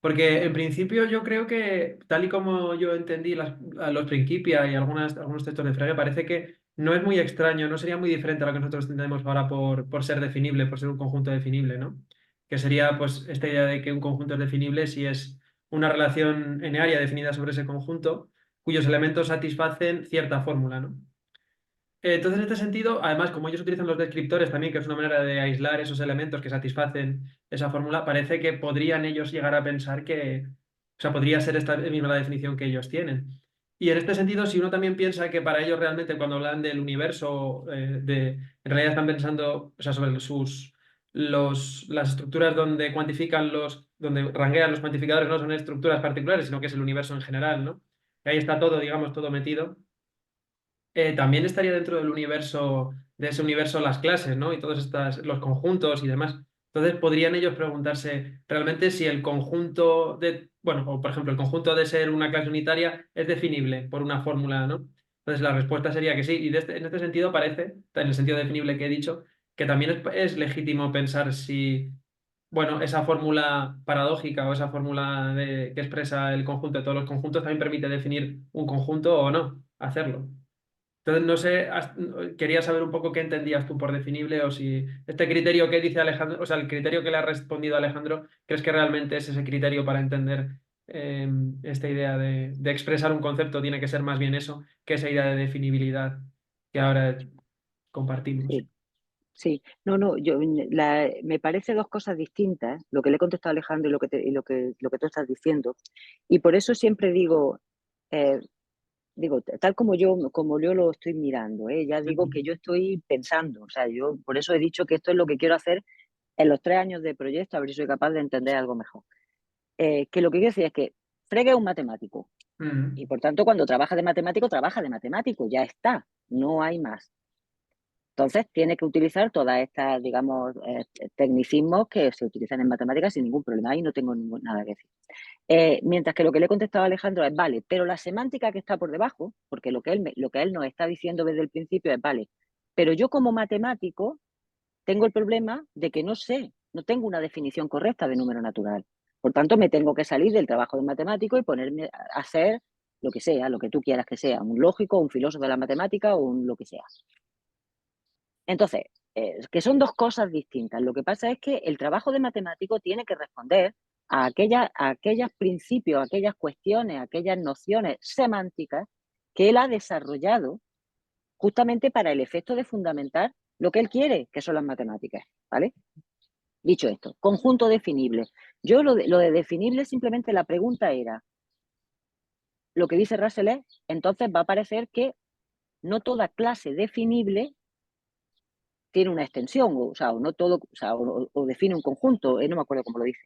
Porque en principio yo creo que, tal y como yo entendí a los Principia y algunos textos de Frege, parece que no es muy extraño, no sería muy diferente a lo que nosotros entendemos ahora por ser definible, por ser un conjunto definible, ¿no? Que sería pues esta idea de que un conjunto es definible si es una relación n-área definida sobre ese conjunto, cuyos elementos satisfacen cierta fórmula, ¿no? Entonces, en este sentido, además, como ellos utilizan los descriptores también, que es una manera de aislar esos elementos que satisfacen esa fórmula, parece que podrían ellos llegar a pensar que, o sea, podría ser esta misma la definición que ellos tienen. Y en este sentido, si uno también piensa que para ellos realmente cuando hablan del universo, en realidad están pensando, o sea, sobre las estructuras donde cuantifican donde ranguean los cuantificadores, no son estructuras particulares, sino que es el universo en general, ¿no? Y ahí está todo, digamos, todo metido. También estaría dentro del universo, de ese universo las clases, ¿no? Y todos los conjuntos y demás. Entonces, podrían ellos preguntarse realmente si el conjunto bueno, o por ejemplo, el conjunto de ser una clase unitaria es definible por una fórmula, ¿no? Entonces, la respuesta sería que sí. Y en este sentido parece, en el sentido definible que he dicho, que también es legítimo pensar si, bueno, esa fórmula paradójica o esa fórmula que expresa el conjunto de todos los conjuntos también permite definir un conjunto o no, hacerlo. Entonces, no sé, quería saber un poco qué entendías tú por definible o si este criterio que dice Alejandro, o sea, el criterio que le ha respondido Alejandro, ¿crees que realmente es ese criterio para entender esta idea de expresar un concepto? Tiene que ser más bien eso que esa idea de definibilidad que ahora compartimos. sí. Sí, no, me parece dos cosas distintas, lo que le he contestado a Alejandro y lo que tú estás diciendo. Y por eso siempre digo, tal como yo lo estoy mirando, ya digo que yo estoy pensando, o sea, yo por eso he dicho que esto es lo que quiero hacer en los 3 años de proyecto, a ver si soy capaz de entender algo mejor. Que lo que quiero decir es que Frege es un matemático y por tanto cuando trabaja de matemático, ya está, no hay más. Entonces, tiene que utilizar todas estas, digamos, tecnicismos que se utilizan en matemáticas sin ningún problema. Ahí no tengo nada que decir. Mientras que lo que le he contestado a Alejandro es, vale, pero la semántica que está por debajo, porque lo que él nos está diciendo desde el principio es, vale, pero yo como matemático tengo el problema de que no sé, no tengo una definición correcta de número natural. Por tanto, me tengo que salir del trabajo de matemático y ponerme a hacer lo que sea, lo que tú quieras que sea, un lógico, un filósofo de la matemática o un lo que sea. Entonces, que son dos cosas distintas. Lo que pasa es que el trabajo de matemático tiene que responder a aquellos principios, a aquellas cuestiones, a aquellas nociones semánticas que él ha desarrollado justamente para el efecto de fundamentar lo que él quiere, que son las matemáticas, ¿vale? Dicho esto, conjunto definible. Yo lo de definible, simplemente la pregunta era, lo que dice Russell es, entonces va a parecer que no toda clase definible tiene una extensión, o sea, o no todo, o sea, o define un conjunto, no me acuerdo cómo lo dice.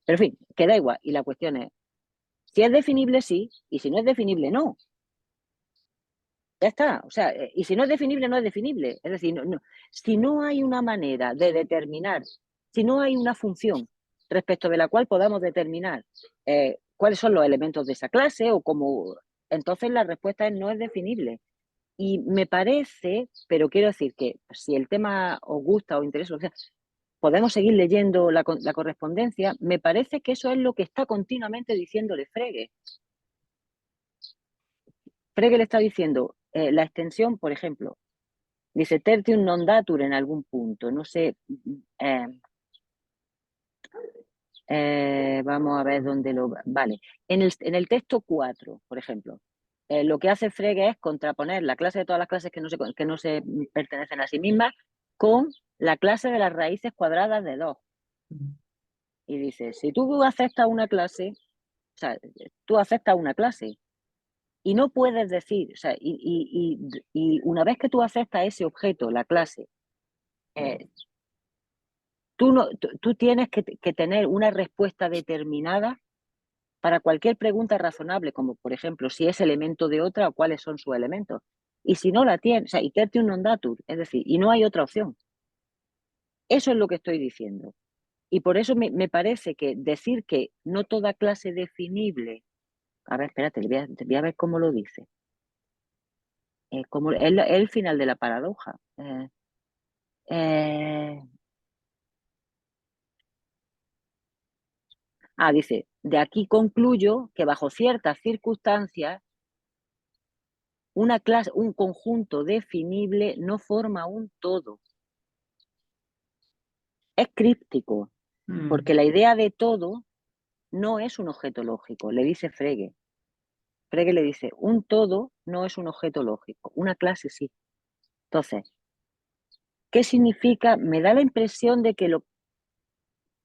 Pero en fin, que da igual. Y la cuestión es, Si es definible, sí, y si no es definible, no. Ya está, o sea, y si no es definible, no es definible. Es decir, si no hay una manera de determinar, si no hay una función respecto de la cual podamos determinar cuáles son los elementos de esa clase o cómo, entonces la respuesta es no es definible. Y me parece, pero quiero decir que si el tema os gusta o interesa, o sea, podemos seguir leyendo la correspondencia, me parece que eso es lo que está continuamente diciéndole Frege. Frege le está diciendo, la extensión, por ejemplo, dice tertium non datur en algún punto, no sé, vamos a ver dónde lo... Vale, en el texto 4, por ejemplo, lo que hace Frege es contraponer la clase de todas las clases que no se pertenecen a sí mismas con la clase de las raíces cuadradas de 2. Y dice, si tú aceptas una clase, o sea, tú aceptas una clase y no puedes decir, o sea, y una vez que tú aceptas ese objeto, la clase, tú tienes que tener una respuesta determinada para cualquier pregunta razonable, como por ejemplo, si es elemento de otra o cuáles son sus elementos. Y si no la tienes, o sea, itertium non datur, es decir, y no hay otra opción. Eso es lo que estoy diciendo. Y por eso me parece que decir que no toda clase definible, a ver, espérate, voy a ver cómo lo dice. Como el final de la paradoja. Dice, de aquí concluyo que bajo ciertas circunstancias una clase, un conjunto definible no forma un todo. Es críptico, porque la idea de todo no es un objeto lógico, le dice Frege. Frege le dice, un todo no es un objeto lógico, una clase sí. Entonces, ¿qué significa? Me da la impresión de que lo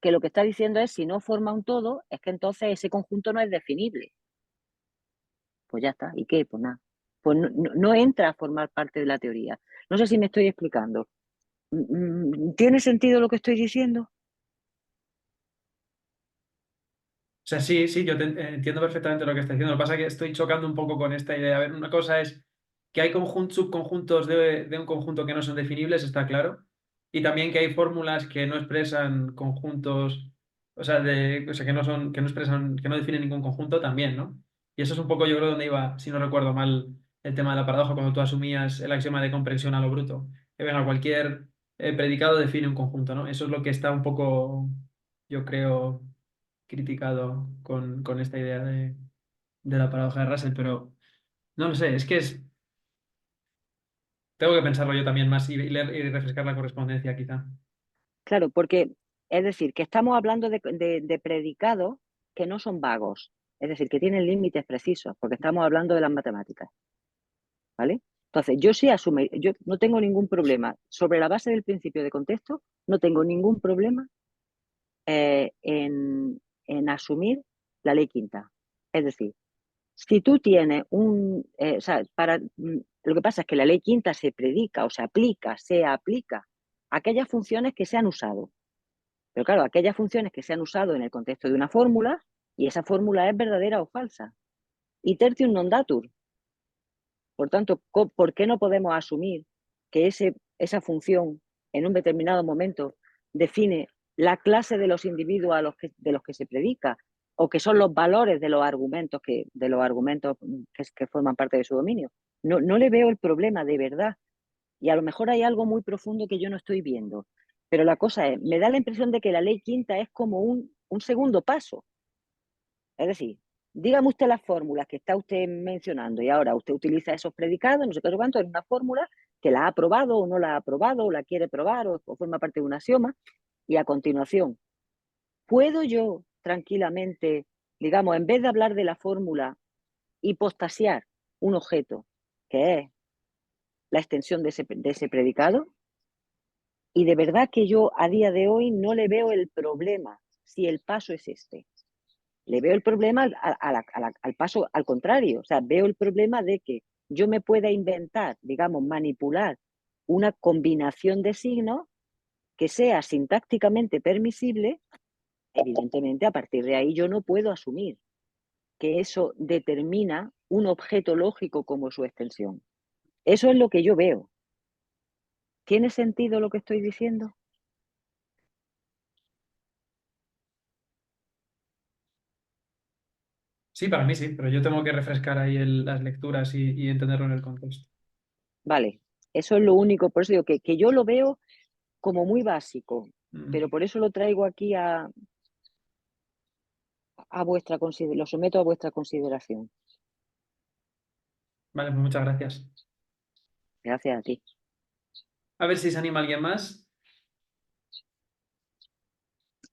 que está diciendo es, si no forma un todo, es que entonces ese conjunto no es definible. Pues ya está, ¿y qué? Pues nada. Pues no entra a formar parte de la teoría. No sé si me estoy explicando. ¿Tiene sentido lo que estoy diciendo? O sea, sí, yo entiendo perfectamente lo que estás diciendo. Lo que pasa es que estoy chocando un poco con esta idea. A ver, una cosa es que hay subconjuntos de un conjunto que no son definibles, está claro. Y también que hay fórmulas que no expresan conjuntos, o sea, que no son, que no expresan, que no definen ningún conjunto también, ¿no? Y eso es un poco, yo creo, donde iba, si no recuerdo mal, el tema de la paradoja, cuando tú asumías el axioma de comprensión a lo bruto. Que venga, cualquier predicado define un conjunto, ¿no? Eso es lo que está un poco, yo creo, criticado con esta idea de la paradoja de Russell, pero no lo sé, es que tengo que pensarlo yo también más y leer y refrescar la correspondencia quizá. Claro, porque es decir, que estamos hablando de predicados que no son vagos, es decir, que tienen límites precisos, porque estamos hablando de las matemáticas. ¿Vale? Entonces, yo sí asumo, yo no tengo ningún problema. Sobre la base del principio de contexto, no tengo ningún problema en asumir la ley quinta. Es decir, si tú tienes o sea, lo que pasa es que la ley quinta se predica o se aplica a aquellas funciones que se han usado. Pero claro, aquellas funciones que se han usado en el contexto de una fórmula, y esa fórmula es verdadera o falsa. Y tertium non datur. Por tanto, ¿por qué no podemos asumir que esa función en un determinado momento define la clase de los individuos de los que se predica o que son los valores de los argumentos que forman parte de su dominio? No le veo el problema de verdad. Y a lo mejor hay algo muy profundo que yo no estoy viendo. Pero la cosa es, me da la impresión de que la ley quinta es como un segundo paso. Es decir, dígame usted las fórmulas que está usted mencionando y ahora usted utiliza esos predicados, no sé qué, cuánto, en una fórmula que la ha aprobado o no la ha aprobado o la quiere probar o forma parte de un axioma. Y a continuación, ¿puedo yo tranquilamente, digamos, en vez de hablar de la fórmula, hipostasiar un objeto que es la extensión de ese predicado? Y de verdad que yo a día de hoy no le veo el problema si el paso es este. Le veo el problema al paso al contrario. O sea, veo el problema de que yo me pueda inventar, digamos, manipular una combinación de signos que sea sintácticamente permisible. Evidentemente, a partir de ahí yo no puedo asumir que eso determina un objeto lógico como su extensión. Eso es lo que yo veo. ¿Tiene sentido lo que estoy diciendo? Sí, para mí sí, pero yo tengo que refrescar ahí las lecturas y entenderlo en el contexto. Vale, eso es lo único. Por eso digo que yo lo veo como muy básico, pero por eso lo traigo aquí a vuestra consideración, lo someto a vuestra consideración. Vale, pues muchas gracias. Gracias a ti. A ver si se anima alguien más.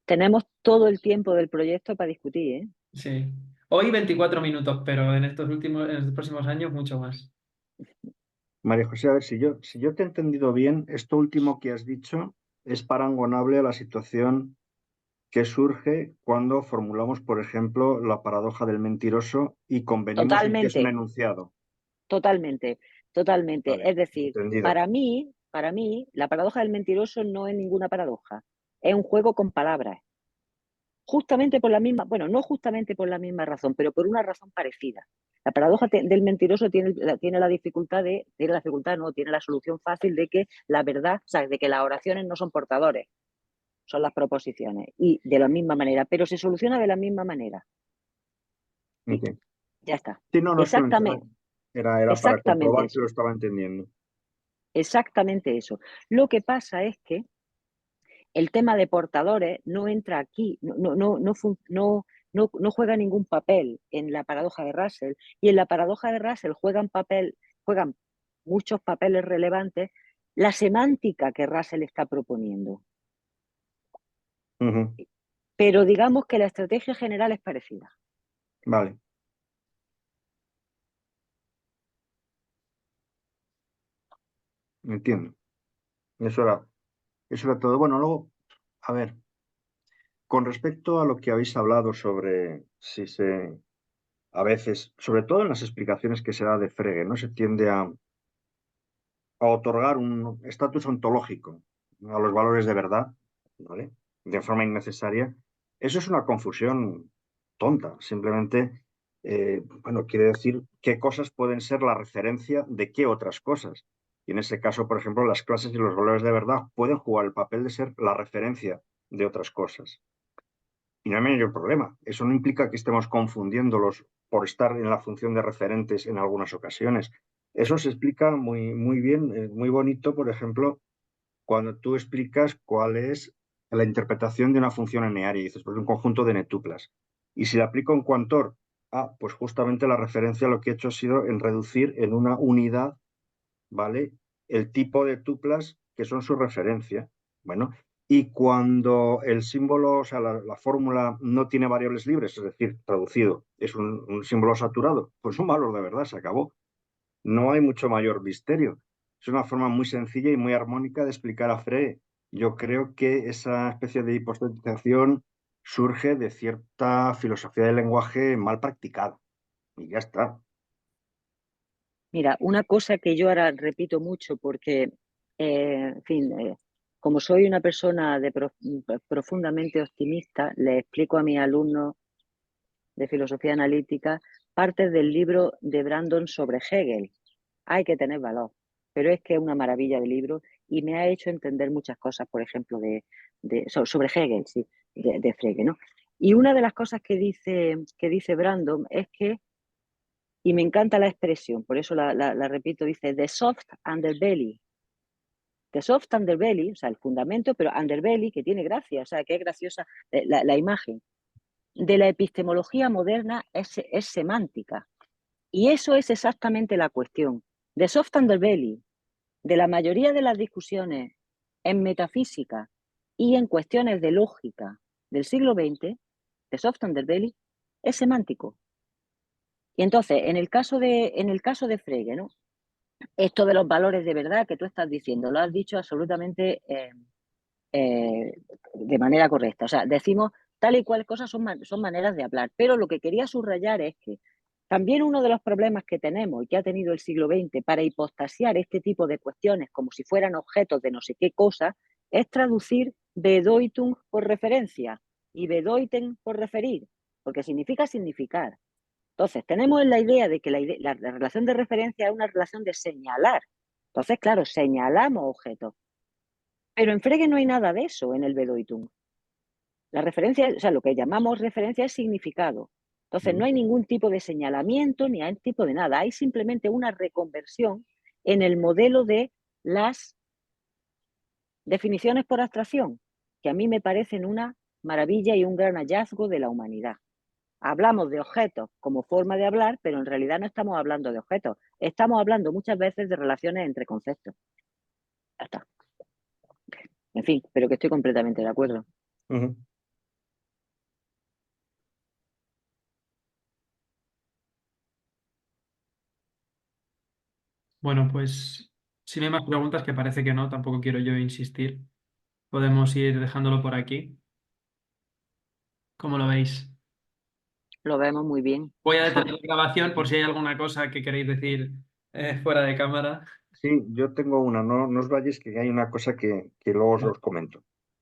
Tenemos todo el tiempo del proyecto para discutir, ¿eh? Sí. Hoy 24 minutos, pero en estos próximos años mucho más. María José, a ver, si yo te he entendido bien, esto último que has dicho es parangonable a la situación que surge cuando formulamos, por ejemplo, la paradoja del mentiroso y convenimos en que es un Totalmente, enunciado. totalmente. Vale, Es decir, entendido. para mí, la paradoja del mentiroso no es ninguna paradoja. Es un juego con palabras. Justamente por la misma, bueno, no justamente por la misma razón, pero por una razón parecida. La paradoja del mentiroso tiene la dificultad tiene la solución fácil de que la verdad, o sea, de que las oraciones no son portadores, son las proposiciones. Y de la misma manera, pero se soluciona de la misma manera. Y Ok. ya está. Sí, no, Exactamente, era para exactamente comprobar que eso. lo estaba entendiendo. Exactamente eso. Lo que pasa es que el tema de portadores no entra aquí, no juega ningún papel en la paradoja de Russell. Y en la paradoja de Russell juegan muchos papeles relevantes la semántica que Russell está proponiendo. Ujú. Pero digamos que la estrategia general es parecida. Vale. Entiendo. Eso era todo. Bueno, luego, a ver, con respecto a lo que habéis hablado sobre si a veces, sobre todo en las explicaciones que se da de Frege, ¿no? Se tiende a otorgar un estatus ontológico a los valores de verdad, ¿vale? De forma innecesaria. Eso es una confusión tonta. Simplemente, bueno, quiere decir qué cosas pueden ser la referencia de qué otras cosas. Y en ese caso, por ejemplo, las clases y los valores de verdad pueden jugar el papel de ser la referencia de otras cosas. Y no hay mayor problema. Eso no implica que estemos confundiéndolos por estar en la función de referentes en algunas ocasiones. Eso se explica muy, muy bien, muy bonito, por ejemplo, cuando tú explicas cuál es la interpretación de una función enearia. Dices, pues un conjunto de netuplas. Y si la aplico en cuantor, pues justamente la referencia lo que he hecho ha sido en reducir en una unidad, ¿vale? El tipo de tuplas que son su referencia. Bueno, y cuando el símbolo, o sea, la fórmula no tiene variables libres, es decir, traducido, es un símbolo saturado, pues un valor de verdad, se acabó. No hay mucho mayor misterio. Es una forma muy sencilla y muy armónica de explicar a Frege. Yo creo que esa especie de hipostatización surge de cierta filosofía del lenguaje mal practicada. Y ya está. Mira, una cosa que yo ahora repito mucho porque, en fin, como soy una persona profundamente optimista, le explico a mis alumnos de filosofía analítica partes del libro de Brandon sobre Hegel. Hay que tener valor, pero es que es una maravilla de libro y me ha hecho entender muchas cosas, por ejemplo, sobre Hegel, sí, de Frege, ¿no? Y una de las cosas que dice Brandon es que, y me encanta la expresión, por eso la repito, dice, the soft underbelly. The soft underbelly, o sea, el fundamento, pero underbelly, que tiene gracia, o sea, que es graciosa la imagen, de la epistemología moderna es semántica. Y eso es exactamente la cuestión. The soft underbelly de la mayoría de las discusiones en metafísica y en cuestiones de lógica del siglo XX, the soft underbelly, es semántico. Y entonces, en el caso de Frege, ¿no? Esto de los valores de verdad que tú estás diciendo, lo has dicho absolutamente de manera correcta. O sea, decimos tal y cual cosas son maneras de hablar. Pero lo que quería subrayar es que también uno de los problemas que tenemos y que ha tenido el siglo XX para hipostasiar este tipo de cuestiones como si fueran objetos de no sé qué cosa es traducir Bedeutung por referencia y Bedeuten por referir, porque significa significar. Entonces, tenemos la idea de que la relación de referencia es una relación de señalar. Entonces, claro, señalamos objetos. Pero en Frege no hay nada de eso en el Bedeutung. La referencia, o sea, lo que llamamos referencia es significado. Entonces, no hay ningún tipo de señalamiento ni hay tipo de nada. Hay simplemente una reconversión en el modelo de las definiciones por abstracción, que a mí me parecen una maravilla y un gran hallazgo de la humanidad. Hablamos de objetos como forma de hablar, pero en realidad no estamos hablando de objetos. Estamos hablando muchas veces de relaciones entre conceptos. Ya está. En fin, pero que estoy completamente de acuerdo. Ujú. Bueno, pues si no hay más preguntas, que parece que no, tampoco quiero yo insistir. Podemos ir dejándolo por aquí. ¿Cómo lo veis? Lo vemos muy bien. Voy a detener la grabación por si hay alguna cosa que queréis decir fuera de cámara. Sí, yo tengo una, no os vayáis, que hay una cosa que luego os los comento.